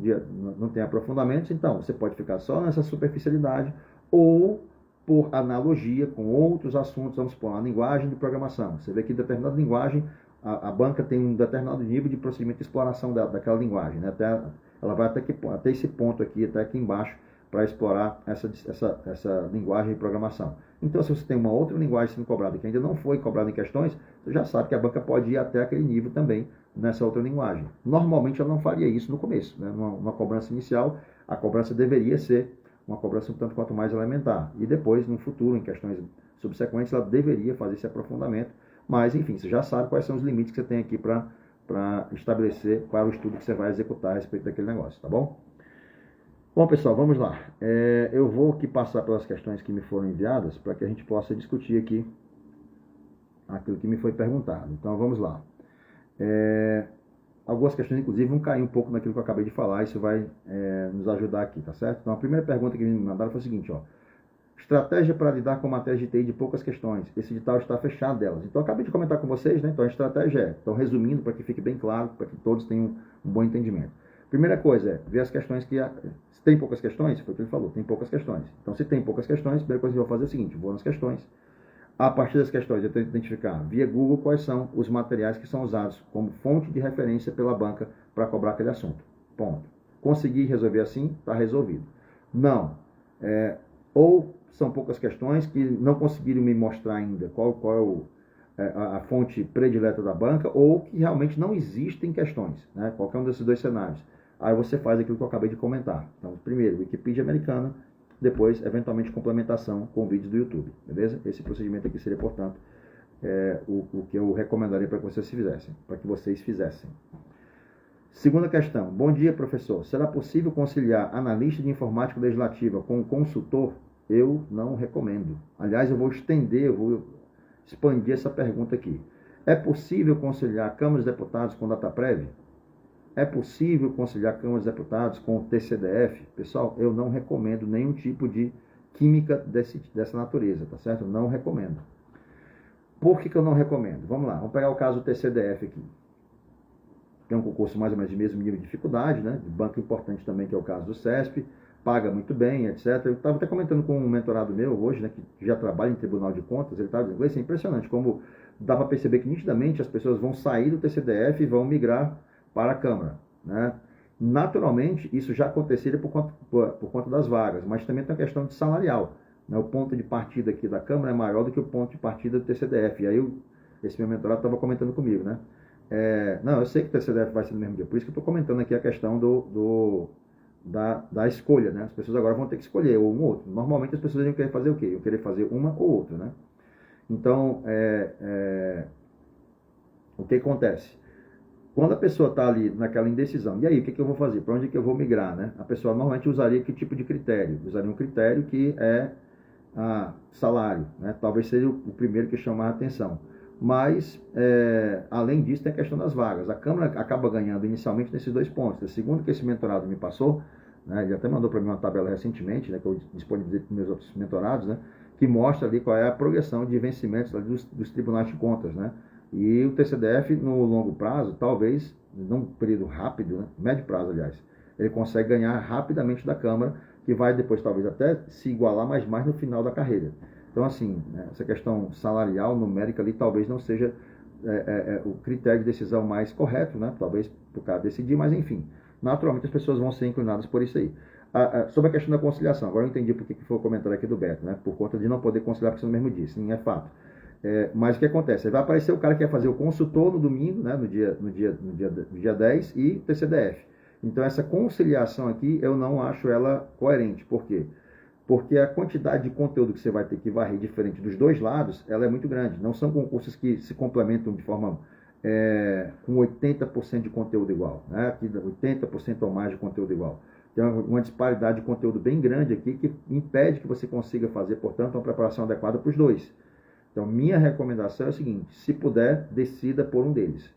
[SPEAKER 1] não tem aprofundamentos, então você pode ficar só nessa superficialidade ou por analogia com outros assuntos, vamos supor, a linguagem de programação. Você vê que determinada linguagem, a banca tem um determinado nível de procedimento de exploração daquela linguagem, né? Ela vai até esse ponto aqui, até aqui embaixo, para explorar essa linguagem de programação. Então, se você tem uma outra linguagem sendo cobrada que ainda não foi cobrada em questões, você já sabe que a banca pode ir até aquele nível também nessa outra linguagem. Normalmente, ela não faria isso no começo, né? Numa cobrança inicial, a cobrança deveria ser uma cobrança um tanto quanto mais elementar. E depois, no futuro, em questões subsequentes, ela deveria fazer esse aprofundamento. Mas, enfim, você já sabe quais são os limites que você tem aqui para estabelecer qual é o estudo que você vai executar a respeito daquele negócio, tá bom? Bom, pessoal, vamos lá. Eu vou aqui passar pelas questões que me foram enviadas para que a gente possa discutir aqui aquilo que me foi perguntado. Então, vamos lá. Algumas questões, inclusive, vão cair um pouco naquilo que eu acabei de falar. Isso vai nos ajudar aqui, tá certo? Então, a primeira pergunta que me mandaram foi a seguinte, ó. Estratégia para lidar com matérias de TI de poucas questões. Esse edital está fechado delas. Então, eu acabei de comentar com vocês, né? Então, a estratégia é... Então, resumindo, para que fique bem claro, para que todos tenham um bom entendimento. Primeira coisa é ver as questões que... Se tem poucas questões, foi o que ele falou, tem poucas questões. Então, se tem poucas questões, a primeira coisa que eu vou fazer é o seguinte, vou nas questões. A partir das questões, eu tenho que identificar via Google quais são os materiais que são usados como fonte de referência pela banca para cobrar aquele assunto. Ponto. Consegui resolver assim, está resolvido. Não. Ou são poucas questões que não conseguiram me mostrar ainda qual é a fonte predileta da banca, ou que realmente não existem questões, né? Qualquer um desses dois cenários. Aí você faz aquilo que eu acabei de comentar. Então, primeiro, Wikipedia americana, depois, eventualmente, complementação com vídeos do YouTube, beleza? Esse procedimento aqui seria, portanto, o que eu recomendaria para que vocês fizessem. Segunda questão. Bom dia, professor. Será possível conciliar analista de informática legislativa com consultor? Eu não recomendo. Aliás, eu vou expandir essa pergunta aqui. É possível conciliar câmaras de deputados com data prévia? É possível conciliar câmaras de deputados com o TCDF? Pessoal, eu não recomendo nenhum tipo de química dessa natureza, tá certo? Eu não recomendo. Por que eu não recomendo? Vamos lá, vamos pegar o caso do TCDF aqui. Tem um concurso mais ou menos de mesmo nível de dificuldade, né? De banco importante também, que é o caso do CESP, paga muito bem, etc. Eu estava até comentando com um mentorado meu hoje, né, que já trabalha em Tribunal de Contas, ele estava dizendo, isso é impressionante, como dá para perceber que nitidamente as pessoas vão sair do TCDF e vão migrar para a Câmara, né? Naturalmente, isso já aconteceria por conta das vagas, mas também tem a questão de salarial, né? O ponto de partida aqui da Câmara é maior do que o ponto de partida do TCDF. E aí, esse meu mentorado estava comentando comigo, né? Não, eu sei que o TCDF vai ser no mesmo dia, por isso que eu estou comentando aqui a questão da escolha, né? As pessoas agora vão ter que escolher ou um ou outro. Normalmente as pessoas iam querer fazer o quê? Iam querer fazer uma ou outra, né? Então, o que acontece? Quando a pessoa está ali naquela indecisão, e aí, o que eu vou fazer? Para onde que eu vou migrar, né? A pessoa normalmente usaria que tipo de critério? Usaria um critério que é salário, né? Talvez seja o primeiro que chamar a atenção. Mas, além disso, tem a questão das vagas. A Câmara acaba ganhando inicialmente nesses dois pontos. Segundo que esse mentorado me passou, né, ele até mandou para mim uma tabela recentemente, né, que eu disponibilizei para os meus outros mentorados, né, que mostra ali qual é a progressão de vencimentos dos tribunais de contas, né? E o TCDF, no longo prazo, talvez, num período rápido, né, médio prazo, aliás, ele consegue ganhar rapidamente da Câmara, que vai depois, talvez, até se igualar, mas mais no final da carreira. Então, assim, essa questão salarial, numérica ali, talvez não seja o critério de decisão mais correto, né? Talvez por cara decidir, mas enfim, naturalmente as pessoas vão ser inclinadas por isso aí. Sobre a questão da conciliação, agora eu entendi por que foi o comentário aqui do Beto, né? Por conta de não poder conciliar, porque você mesmo disse, sim, é fato. Mas o que acontece? Vai aparecer o cara que quer fazer o consultor no domingo, né? no dia 10 e o TCDF. Então, essa conciliação aqui, eu não acho ela coerente. Por quê? Porque a quantidade de conteúdo que você vai ter que varrer diferente dos dois lados, ela é muito grande. Não são concursos que se complementam de forma com 80% de conteúdo igual, né? Aqui 80% ou mais de conteúdo igual. Tem uma disparidade de conteúdo bem grande aqui que impede que você consiga fazer, portanto, uma preparação adequada para os dois. Então, minha recomendação é o seguinte, se puder, decida por um deles.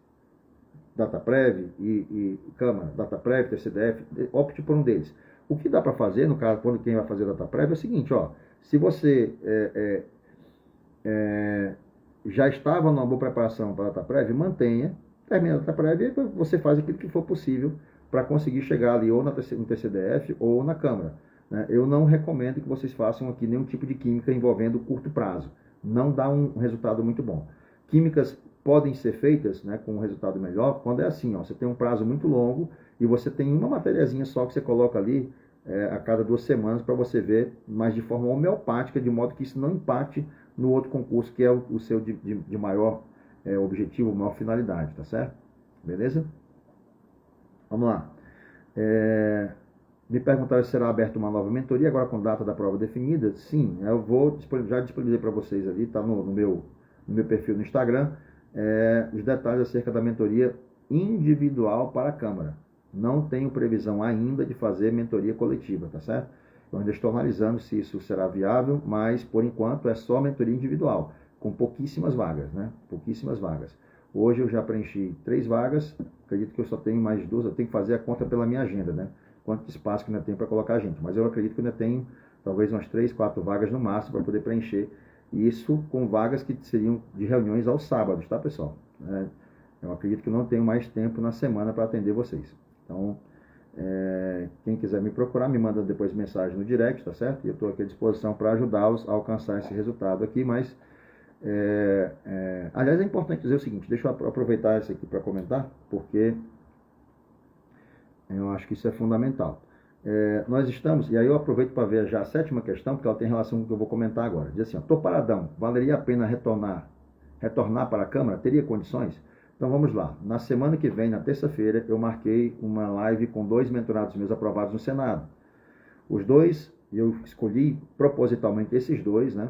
[SPEAKER 1] DataPrev e Câmara, DataPrev, TCDF, opte por um deles. O que dá para fazer, no caso, quando quem vai fazer DataPrev, é o seguinte, ó, se você já estava numa boa preparação para a DataPrev, mantenha, termina a DataPrev e você faz aquilo que for possível para conseguir chegar ali ou no TCDF ou na Câmara. Né? Eu não recomendo que vocês façam aqui nenhum tipo de química envolvendo curto prazo. Não dá um resultado muito bom. Químicas podem ser feitas, né, com um resultado melhor quando é assim, ó, você tem um prazo muito longo e você tem uma matériazinha só que você coloca ali a cada 2 semanas para você ver, mas de forma homeopática, de modo que isso não impacte no outro concurso, que é o seu de maior objetivo, maior finalidade, tá certo? Beleza? Vamos lá. Me perguntaram se será aberta uma nova mentoria, agora com data da prova definida. Sim, eu vou já disponibilizei para vocês ali, está no meu perfil no Instagram, os detalhes acerca da mentoria individual para a Câmara. Não tenho previsão ainda de fazer mentoria coletiva, tá certo? Eu ainda estou analisando se isso será viável, mas por enquanto é só mentoria individual, com pouquíssimas vagas, né? Pouquíssimas vagas. Hoje eu já preenchi 3 vagas, acredito que eu só tenho mais 2, eu tenho que fazer a conta pela minha agenda, né? Quanto espaço que ainda tem para colocar gente, mas eu acredito que ainda tenho talvez umas 3, 4 vagas no máximo para poder preencher, isso com vagas que seriam de reuniões aos sábados, tá, pessoal? Eu acredito que eu não tenho mais tempo na semana para atender vocês. Então, quem quiser me procurar, me manda depois mensagem no direct, tá certo? E eu estou aqui à disposição para ajudá-los a alcançar esse resultado aqui, mas aliás, é importante dizer o seguinte, deixa eu aproveitar isso aqui para comentar, porque eu acho que isso é fundamental. Nós estamos, e aí eu aproveito para ver já a 7ª questão, porque ela tem relação com o que eu vou comentar agora. Diz assim, estou paradão, valeria a pena retornar para a Câmara? Teria condições? Então vamos lá. Na semana que vem, na terça-feira, eu marquei uma live com 2 mentorados meus aprovados no Senado. Os 2, eu escolhi propositalmente esses 2, né?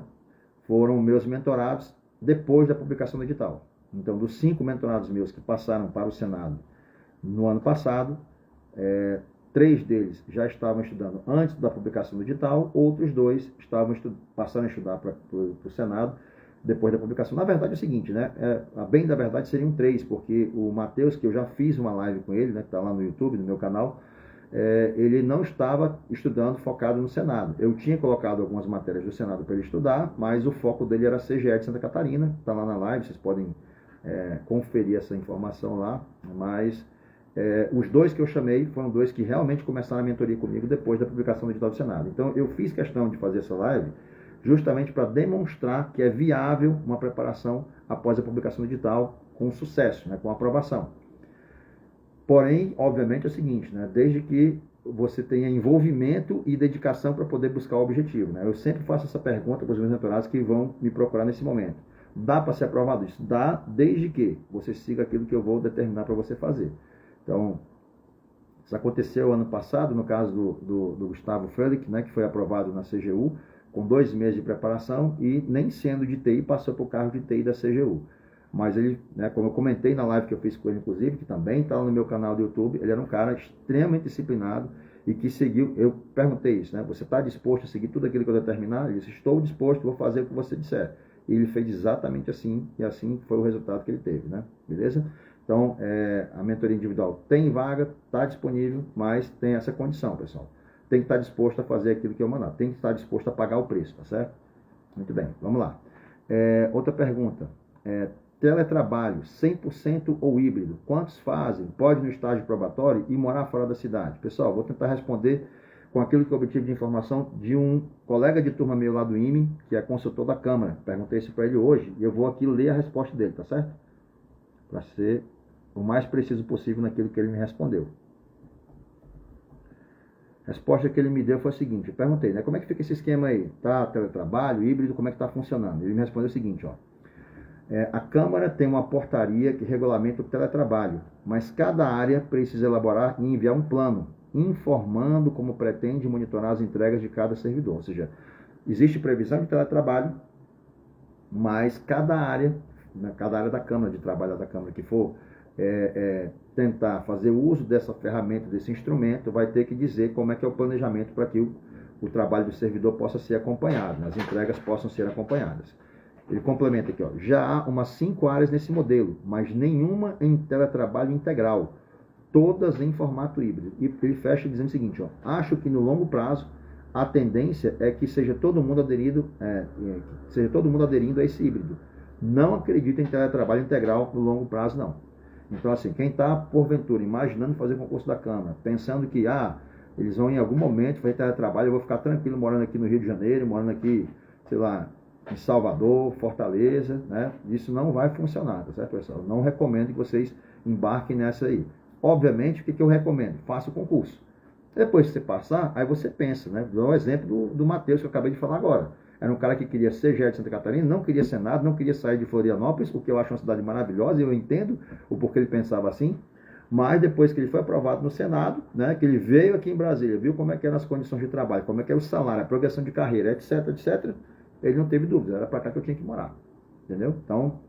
[SPEAKER 1] Foram meus mentorados depois da publicação do edital. Então, dos 5 mentorados meus que passaram para o Senado no ano passado, 3 deles já estavam estudando antes da publicação do edital, outros 2 estavam passando a estudar para o Senado depois da publicação. Na verdade é o seguinte, né? A bem da verdade seriam 3, porque o Matheus, que eu já fiz uma live com ele, né, que está lá no YouTube, no meu canal, ele não estava estudando focado no Senado. Eu tinha colocado algumas matérias do Senado para ele estudar, mas o foco dele era a CGE de Santa Catarina, está lá na live, vocês podem conferir essa informação lá, mas os 2 que eu chamei foram 2 que realmente começaram a mentoria comigo depois da publicação do edital do Senado. Então eu fiz questão de fazer essa live justamente para demonstrar que é viável uma preparação após a publicação do edital com sucesso, né, com aprovação. Porém, obviamente é o seguinte, né, desde que você tenha envolvimento e dedicação para poder buscar o objetivo. Né? Eu sempre faço essa pergunta para os meus mentorados que vão me procurar nesse momento. Dá para ser aprovado isso? Dá, desde que você siga aquilo que eu vou determinar para você fazer. Então, isso aconteceu ano passado, no caso do Gustavo Felic, né, que foi aprovado na CGU, com 2 meses de preparação e nem sendo de TI, passou para o cargo de TI da CGU. Mas ele, né, como eu comentei na live que eu fiz com ele, inclusive, que também está lá no meu canal do YouTube, ele era um cara extremamente disciplinado e que seguiu, eu perguntei isso, né, você está disposto a seguir tudo aquilo que eu determinar? Ele disse, estou disposto, vou fazer o que você disser. E ele fez exatamente assim, e assim foi o resultado que ele teve, né, beleza? Então, a mentoria individual tem vaga, está disponível, mas tem essa condição, pessoal. Tem que estar disposto a fazer aquilo que eu mandar. Tem que estar disposto a pagar o preço, tá certo? Muito bem, vamos lá. Outra pergunta. Teletrabalho, 100% ou híbrido? Quantos fazem? Pode no estágio probatório e morar fora da cidade? Pessoal, vou tentar responder com aquilo que eu obtive de informação de um colega de turma meu lá do IME, que é consultor da Câmara. Perguntei isso para ele hoje e eu vou aqui ler a resposta dele, tá certo? Para ser o mais preciso possível naquilo que ele me respondeu. A resposta que ele me deu foi a seguinte, eu perguntei, né, como é que fica esse esquema aí? Tá, teletrabalho, híbrido, como é que está funcionando? Ele me respondeu o seguinte, ó, a Câmara tem uma portaria que regulamenta o teletrabalho, mas cada área precisa elaborar e enviar um plano, informando como pretende monitorar as entregas de cada servidor. Ou seja, existe previsão de teletrabalho, mas cada área da Câmara, de trabalho da Câmara que for tentar fazer uso dessa ferramenta, desse instrumento, vai ter que dizer como é que é o planejamento para que o trabalho do servidor possa ser acompanhado, né? As entregas possam ser acompanhadas. Ele complementa aqui, ó, já há umas 5 áreas nesse modelo, mas nenhuma em teletrabalho integral, todas em formato híbrido. E ele fecha dizendo o seguinte, ó, acho que no longo prazo a tendência é que seja todo mundo aderindo a esse híbrido. Não acredito em teletrabalho integral no longo prazo, não. Então, assim, quem está, porventura, imaginando fazer concurso da Câmara, pensando que, eles vão em algum momento fazer teletrabalho, eu vou ficar tranquilo morando aqui no Rio de Janeiro, morando aqui, sei lá, em Salvador, Fortaleza, né? Isso não vai funcionar, tá certo, pessoal? Não recomendo que vocês embarquem nessa aí. Obviamente, o que eu recomendo? Faça o concurso. Depois que você passar, aí você pensa, né? Dou o exemplo do Matheus, que eu acabei de falar agora. Era um cara que queria ser GE de Santa Catarina, não queria Senado, não queria sair de Florianópolis, o que eu acho uma cidade maravilhosa, e eu entendo o porquê ele pensava assim. Mas depois que ele foi aprovado no Senado, né, que ele veio aqui em Brasília, viu como é que eram as condições de trabalho, como é que era o salário, a progressão de carreira, etc, etc, ele não teve dúvida, era para cá que eu tinha que morar. Entendeu? Então,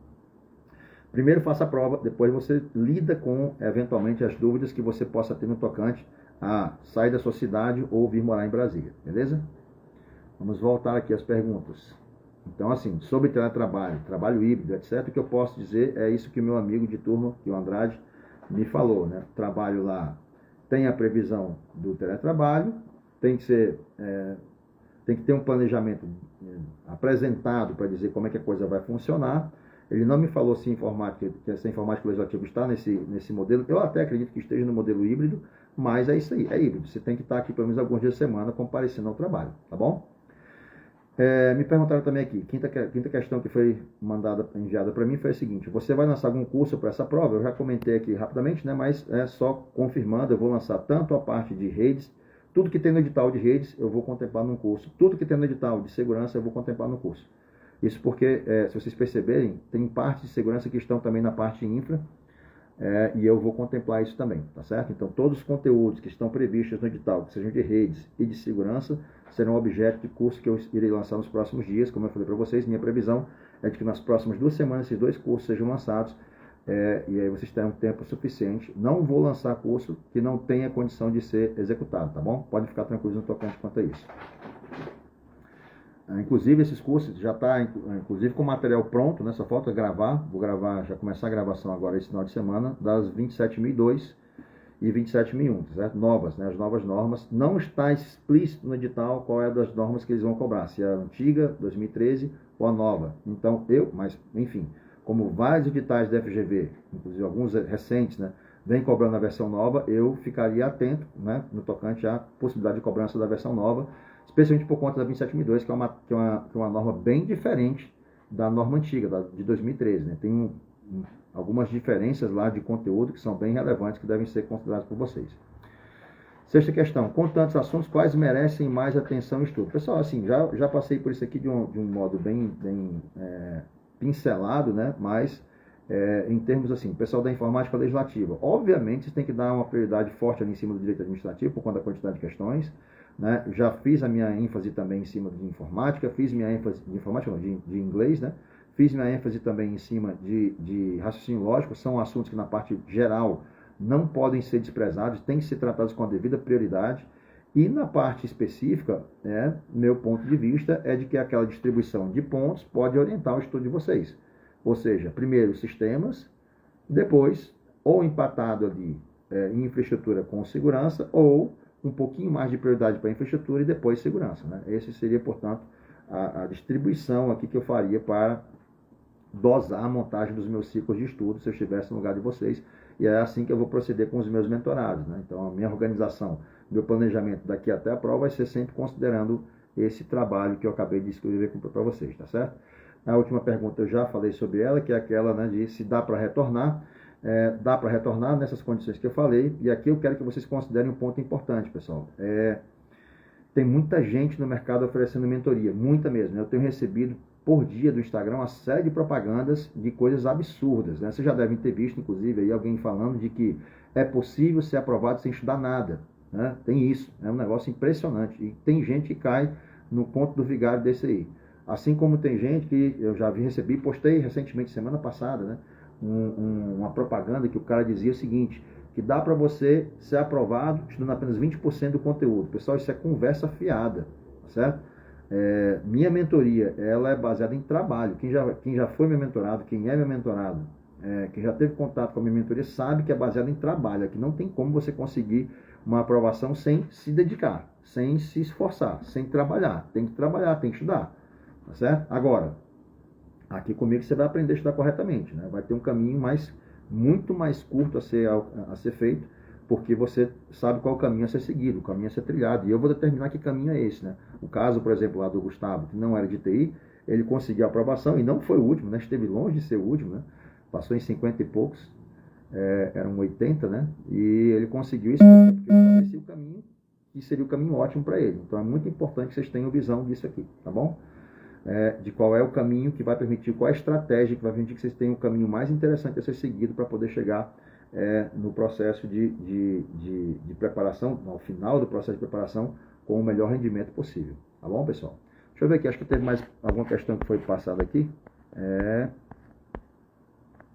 [SPEAKER 1] primeiro faça a prova, depois você lida com, eventualmente, as dúvidas que você possa ter no tocante a sair da sua cidade ou vir morar em Brasília. Beleza? Vamos voltar aqui às perguntas. Então, assim, sobre teletrabalho, trabalho híbrido, etc., o que eu posso dizer é isso que o meu amigo de turma, que o Andrade, me falou, né? Trabalho lá tem a previsão do teletrabalho, tem que ter um planejamento apresentado para dizer como é que a coisa vai funcionar. Ele não me falou se que essa informática legislativa está nesse modelo. Eu até acredito que esteja no modelo híbrido, mas é isso aí, é híbrido. Você tem que estar aqui pelo menos alguns dias de semana comparecendo ao trabalho, tá bom? Me perguntaram também aqui, quinta questão que foi enviada para mim foi a seguinte: você vai lançar algum curso para essa prova? Eu já comentei aqui rapidamente, né, mas é só confirmando, eu vou lançar tanto a parte de redes, tudo que tem no edital de redes eu vou contemplar num curso, tudo que tem no edital de segurança eu vou contemplar no curso. Isso porque, se vocês perceberem, tem partes de segurança que estão também na parte infra, e eu vou contemplar isso também, tá certo? Então, todos os conteúdos que estão previstos no edital, que sejam de redes e de segurança, serão objeto de curso que eu irei lançar nos próximos dias. Como eu falei para vocês, minha previsão é de que nas próximas 2 semanas esses 2 cursos sejam lançados, e aí vocês terão tempo suficiente. Não vou lançar curso que não tenha condição de ser executado, tá bom? Pode ficar tranquilo no tocante quanto a isso. Inclusive, esses cursos já está, inclusive, com o material pronto, né? Só falta gravar. Vou gravar, já começar a gravação agora esse final de semana, das 27002 e 27001, certo? Novas, né? As novas normas. Não está explícito no edital qual é das normas que eles vão cobrar, se é a antiga, 2013, ou a nova. Então, mas, enfim, como vários editais da FGV, inclusive alguns recentes, né? Vem cobrando a versão nova, eu ficaria atento, né? No tocante à possibilidade de cobrança da versão nova, especialmente por conta da 27002, que é uma norma bem diferente da norma antiga, de 2013. Né? Tem algumas diferenças lá de conteúdo que são bem relevantes, que devem ser consideradas por vocês. Sexta questão: com tantos assuntos, quais merecem mais atenção e estudo? Pessoal, assim, já passei por isso aqui de um modo bem pincelado, né? Mas em termos assim, o pessoal da informática legislativa, obviamente, você tem que dar uma prioridade forte ali em cima do direito administrativo, por conta da quantidade de questões. Né? Já fiz a minha ênfase também em cima de informática, fiz minha ênfase de informática, não, de inglês, né? Fiz minha ênfase também em cima de raciocínio lógico. São assuntos que na parte geral não podem ser desprezados, têm que ser tratados com a devida prioridade. E na parte específica, meu ponto de vista é de que aquela distribuição de pontos pode orientar o estudo de vocês. Ou seja, primeiro sistemas, depois ou empatado ali em infraestrutura com segurança, ou um pouquinho mais de prioridade para infraestrutura e depois segurança. Né? Esse seria, portanto, a distribuição aqui que eu faria para dosar a montagem dos meus ciclos de estudo, se eu estivesse no lugar de vocês. E é assim que eu vou proceder com os meus mentorados. Né? Então, a minha organização, meu planejamento daqui até a prova vai ser sempre considerando esse trabalho que eu acabei de escrever para vocês, tá certo? A última pergunta eu já falei sobre ela, que é aquela, né, de se dá para retornar. Dá para retornar nessas condições que eu falei, e aqui eu quero que vocês considerem um ponto importante, pessoal. Tem muita gente no mercado oferecendo mentoria, muita mesmo. Eu tenho recebido por dia do Instagram uma série de propagandas de coisas absurdas. Né? Vocês já devem ter visto, inclusive, aí alguém falando de que é possível ser aprovado sem estudar nada. Né? Tem isso, é um negócio impressionante. E tem gente que cai no conto do vigário desse aí. Assim como tem gente que eu já recebi, postei recentemente, semana passada, né? Uma propaganda que o cara dizia o seguinte, que dá para você ser aprovado estudando apenas 20% do conteúdo. Pessoal, isso é conversa fiada, certo? Minha mentoria, ela é baseada em trabalho. Quem já foi meu mentorado, quem é meu mentorado, quem já teve contato com a minha mentoria, sabe que é baseada em trabalho. Que não tem como você conseguir uma aprovação sem se dedicar, sem se esforçar, sem trabalhar. Tem que trabalhar, tem que estudar, tá certo? Agora, aqui comigo você vai aprender a estudar corretamente, né? Vai ter um caminho muito mais curto a ser feito, porque você sabe qual é o caminho a ser seguido, o caminho a ser trilhado. E eu vou determinar que caminho é esse, né? O caso, por exemplo, lá do Gustavo, que não era de TI, ele conseguiu a aprovação e não foi o último, né? Esteve longe de ser o último, né? Passou em 50 e poucos, eram 80, né? E ele conseguiu isso porque ele estabelecia o caminho que seria o caminho ótimo para ele. Então é muito importante que vocês tenham visão disso aqui, tá bom? De qual é o caminho que vai permitir, qual é a estratégia que vai permitir que vocês tenham o caminho mais interessante a ser seguido para poder chegar no processo de preparação, ao final do processo de preparação, com o melhor rendimento possível. Tá bom, pessoal? Deixa eu ver aqui, acho que teve mais alguma questão que foi passada aqui.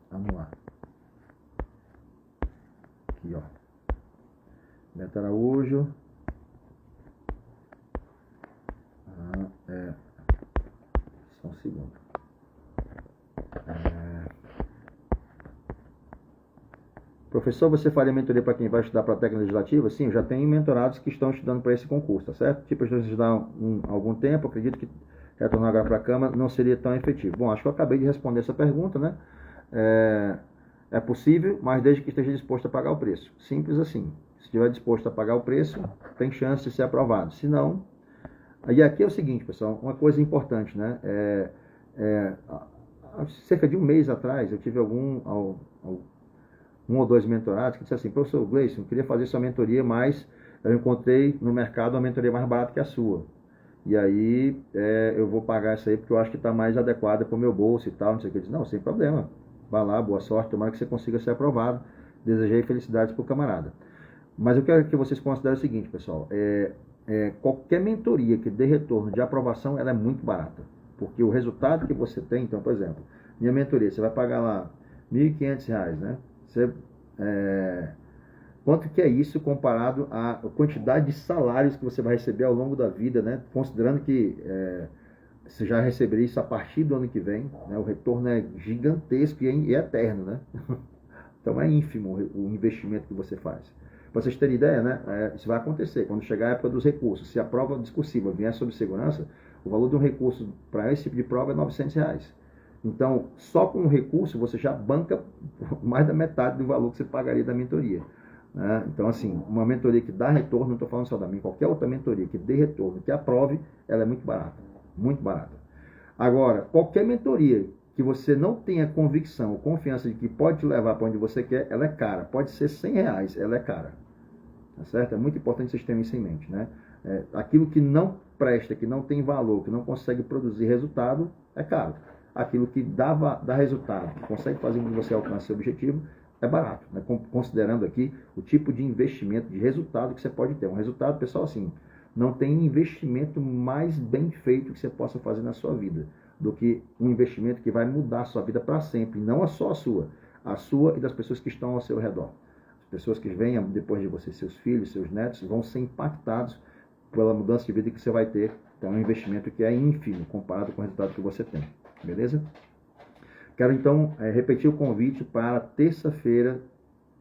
[SPEAKER 1] Vamos lá. Aqui, ó. Beto Araújo. Só um segundo. Professor, você faria mentoria para quem vai estudar para a técnica legislativa? Sim, eu já tenho mentorados que estão estudando para esse concurso, tá certo? Tipo, eles estudar algum tempo, acredito que retornar agora para a Câmara não seria tão efetivo. Bom, acho que eu acabei de responder essa pergunta, né? É possível, mas desde que esteja disposto a pagar o preço. Simples assim. Se estiver disposto a pagar o preço, tem chance de ser aprovado. Se não... E aqui é o seguinte, pessoal, uma coisa importante, né? Há cerca de um mês atrás, eu tive um ou dois mentorados que disseram assim: professor Gleison, eu queria fazer sua mentoria, mas eu encontrei no mercado uma mentoria mais barata que a sua. E aí eu vou pagar essa aí porque eu acho que está mais adequada para o meu bolso e tal, não sei o que. Eu disse: não, sem problema. Vá lá, boa sorte, tomara que você consiga ser aprovado. Desejei felicidades para o camarada. Mas eu quero que vocês considerem o seguinte, pessoal. Qualquer mentoria que dê retorno de aprovação, ela é muito barata. Porque o resultado que você tem, então, por exemplo, minha mentoria, você vai pagar lá R$1.500, né? Quanto que é isso comparado à quantidade de salários que você vai receber ao longo da vida, né? Considerando que você já receberia isso a partir do ano que vem, né? O retorno é gigantesco e é eterno, né? Então é ínfimo o investimento que você faz. Para vocês terem ideia, né? Isso vai acontecer quando chegar a época dos recursos. Se a prova discursiva vier sobre segurança, o valor de um recurso para esse tipo de prova é R$900. Então, só com o recurso você já banca mais da metade do valor que você pagaria da mentoria. Né? Então, assim, uma mentoria que dá retorno, não estou falando só da minha, qualquer outra mentoria que dê retorno, que aprove, ela é muito barata. Muito barata. Agora, qualquer mentoria que você não tenha convicção ou confiança de que pode te levar para onde você quer, ela é cara. Pode ser R$100, ela é cara. Tá certo? É muito importante vocês tenham isso em mente. Né? Aquilo que não presta, que não tem valor, que não consegue produzir resultado, é caro. Aquilo que dá resultado, que consegue fazer com que você alcance seu objetivo, é barato. Né? Considerando aqui o tipo de investimento, de resultado que você pode ter. Um resultado, pessoal, assim, não tem investimento mais bem feito que você possa fazer na sua vida do que um investimento que vai mudar a sua vida para sempre, não só a sua e das pessoas que estão ao seu redor. As pessoas que venham depois de você, seus filhos, seus netos, vão ser impactados pela mudança de vida que você vai ter. Então é um investimento que é ínfimo comparado com o resultado que você tem. Beleza? Quero então repetir o convite para terça-feira,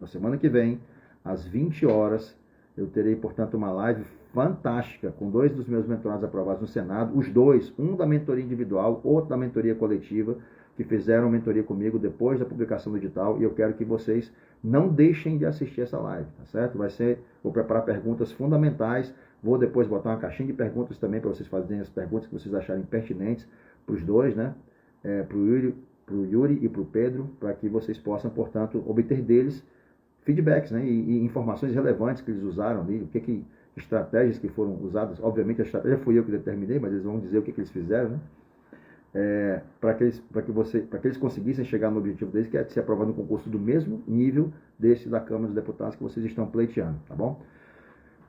[SPEAKER 1] na semana que vem, às 20 horas. Eu terei, portanto, uma live fantástica com 2 dos meus mentorados aprovados no Senado. Os dois, um da mentoria individual, outro da mentoria coletiva, que fizeram mentoria comigo depois da publicação do edital. E eu quero que vocês não deixem de assistir essa live, tá certo? Vou preparar perguntas fundamentais. Vou depois botar uma caixinha de perguntas também para vocês fazerem as perguntas que vocês acharem pertinentes para os dois, né? Para o Yuri e para o Pedro, para que vocês possam, portanto, obter deles feedbacks, né? E informações relevantes que eles usaram ali, estratégias que foram usadas. Obviamente a estratégia fui eu que determinei, mas eles vão dizer o que eles fizeram, né? Para que eles conseguissem chegar no objetivo deles, que é se aprovar no concurso do mesmo nível desse da Câmara dos Deputados que vocês estão pleiteando, tá bom?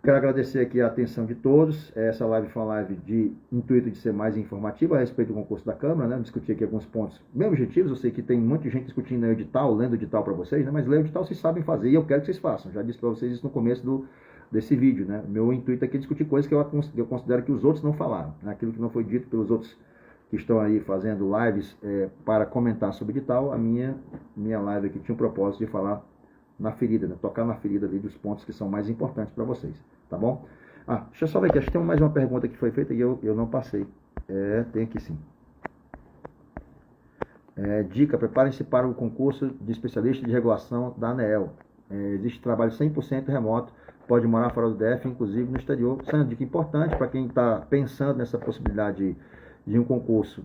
[SPEAKER 1] Quero agradecer aqui a atenção de todos. Essa live foi uma live de intuito de ser mais informativa a respeito do concurso da Câmara, né? Discutir aqui alguns pontos bem objetivos. Eu sei que tem muita gente discutindo o edital, lendo o edital para vocês, né? Mas ler o edital vocês sabem fazer e eu quero que vocês façam. Já disse para vocês isso no começo desse vídeo, né? Meu intuito aqui é discutir coisas que eu considero que os outros não falaram, né? Aquilo que não foi dito pelos outros que estão aí fazendo lives para comentar sobre tal. A minha live aqui tinha o propósito de falar na ferida, né? Tocar na ferida ali dos pontos que são mais importantes para vocês, tá bom? Deixa eu só ver aqui, acho que tem mais uma pergunta que foi feita e eu não passei. Tem aqui sim. Dica, preparem-se para o concurso de especialista de regulação da ANEEL. Existe trabalho 100% remoto, pode morar fora do DF, inclusive no exterior. Isso é uma dica importante para quem está pensando nessa possibilidade de um concurso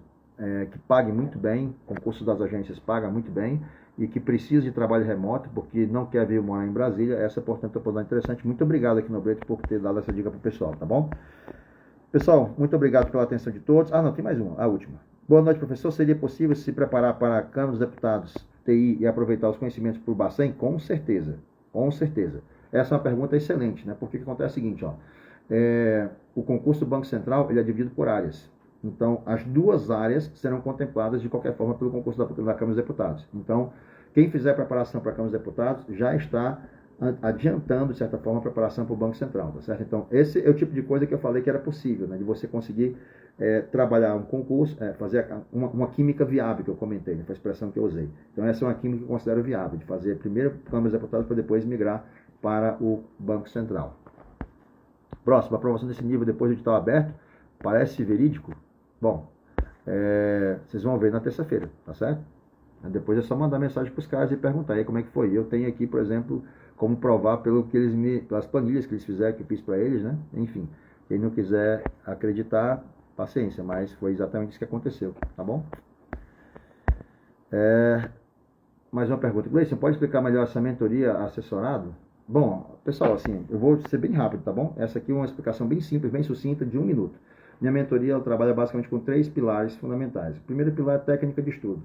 [SPEAKER 1] que pague muito bem, concurso das agências paga muito bem, e que precisa de trabalho remoto, porque não quer vir morar em Brasília. Essa, portanto, é uma oportunidade interessante. Muito obrigado aqui no Breto por ter dado essa dica para o pessoal, tá bom? Pessoal, muito obrigado pela atenção de todos. Não, tem mais uma, a última. Boa noite, professor. Seria possível se preparar para a Câmara dos Deputados, TI, e aproveitar os conhecimentos por Bacen? Com certeza, com certeza. Essa é uma pergunta excelente, né? Porque acontece o seguinte, o concurso do Banco Central, ele é dividido por áreas. Então, as duas áreas serão contempladas de qualquer forma pelo concurso da Câmara dos Deputados. Então, quem fizer a preparação para a Câmara dos Deputados já está adiantando, de certa forma, a preparação para o Banco Central, tá certo? Então, esse é o tipo de coisa que eu falei que era possível, né? De você conseguir trabalhar um concurso, fazer uma química viável, que eu comentei, né? Foi a expressão que eu usei. Então, essa é uma química que eu considero viável, de fazer primeiro a Câmara dos Deputados para depois migrar para o Banco Central. Próximo, a aprovação desse nível depois do edital aberto, parece verídico? Bom, vocês vão ver na terça-feira, tá certo? Depois é só mandar mensagem para os caras e perguntar aí como é que foi. Eu tenho aqui, por exemplo, como provar pelas planilhas que eles fizeram, que eu fiz para eles, né? Enfim, quem não quiser acreditar, paciência, mas foi exatamente isso que aconteceu, tá bom? Mais uma pergunta. Gleison, pode explicar melhor essa mentoria assessorado? Bom, pessoal, assim, eu vou ser bem rápido, tá bom? Essa aqui é uma explicação bem simples, bem sucinta, de 1 minuto. Minha mentoria, ela trabalha basicamente com 3 pilares fundamentais. O primeiro pilar é técnica de estudo.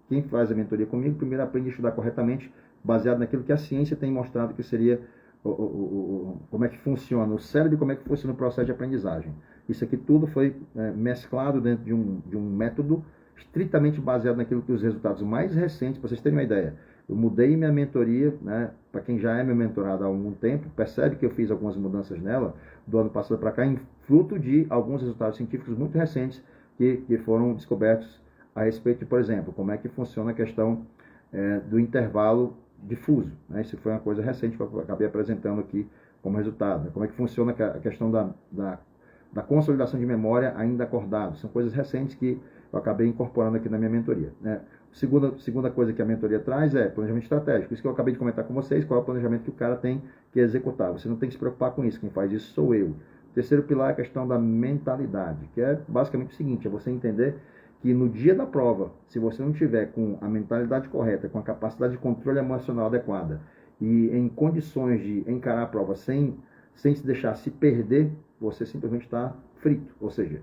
[SPEAKER 1] Quem faz a mentoria comigo, primeiro aprende a estudar corretamente, baseado naquilo que a ciência tem mostrado que seria como é que funciona o cérebro e como é que funciona o processo de aprendizagem. Isso aqui tudo foi mesclado dentro de um método estritamente baseado naquilo que os resultados mais recentes, para vocês terem uma ideia. Eu mudei minha mentoria, né? Para quem já é meu mentorado há algum tempo, percebe que eu fiz algumas mudanças nela, do ano passado para cá, em fruto de alguns resultados científicos muito recentes que foram descobertos a respeito de, por exemplo, como é que funciona a questão do intervalo difuso. Né? Isso foi uma coisa recente que eu acabei apresentando aqui como resultado. Né? Como é que funciona a questão da consolidação de memória ainda acordado. São coisas recentes que eu acabei incorporando aqui na minha mentoria. Né? Segunda coisa que a mentoria traz é planejamento estratégico. Isso que eu acabei de comentar com vocês, qual é o planejamento que o cara tem que executar. Você não tem que se preocupar com isso, quem faz isso sou eu. O terceiro pilar é a questão da mentalidade, que é basicamente o seguinte, é você entender que no dia da prova, se você não tiver com a mentalidade correta, com a capacidade de controle emocional adequada e em condições de encarar a prova sem se deixar se perder, você simplesmente está frito. Ou seja,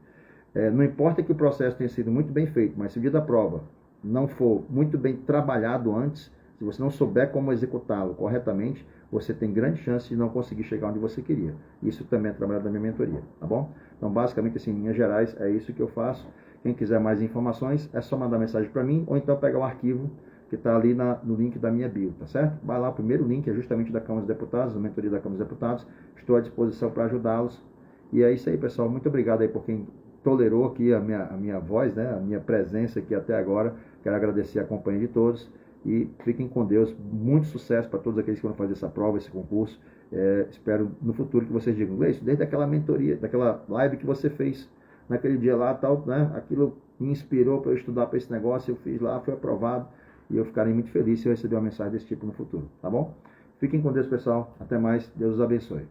[SPEAKER 1] não importa que o processo tenha sido muito bem feito, mas se o dia da prova não for muito bem trabalhado antes, se você não souber como executá-lo corretamente, você tem grande chance de não conseguir chegar onde você queria. Isso também é trabalhado na minha mentoria, tá bom? Então, basicamente, assim, em linhas gerais, é isso que eu faço. Quem quiser mais informações, é só mandar mensagem para mim, ou então pegar o arquivo que está ali no link da minha bio, tá certo? Vai lá, o primeiro link é justamente da Câmara dos Deputados, a mentoria da Câmara dos Deputados. Estou à disposição para ajudá-los. E é isso aí, pessoal. Muito obrigado aí por quem tolerou aqui a minha voz, né? A minha presença aqui até agora. Quero agradecer a companhia de todos e fiquem com Deus. Muito sucesso para todos aqueles que vão fazer essa prova, esse concurso. Espero no futuro que vocês digam, Gleison, desde aquela mentoria, daquela live que você fez naquele dia lá, tal, né? Aquilo me inspirou para eu estudar para esse negócio, eu fiz lá, foi aprovado e eu ficarei muito feliz se eu receber uma mensagem desse tipo no futuro, tá bom? Fiquem com Deus, pessoal. Até mais. Deus os abençoe.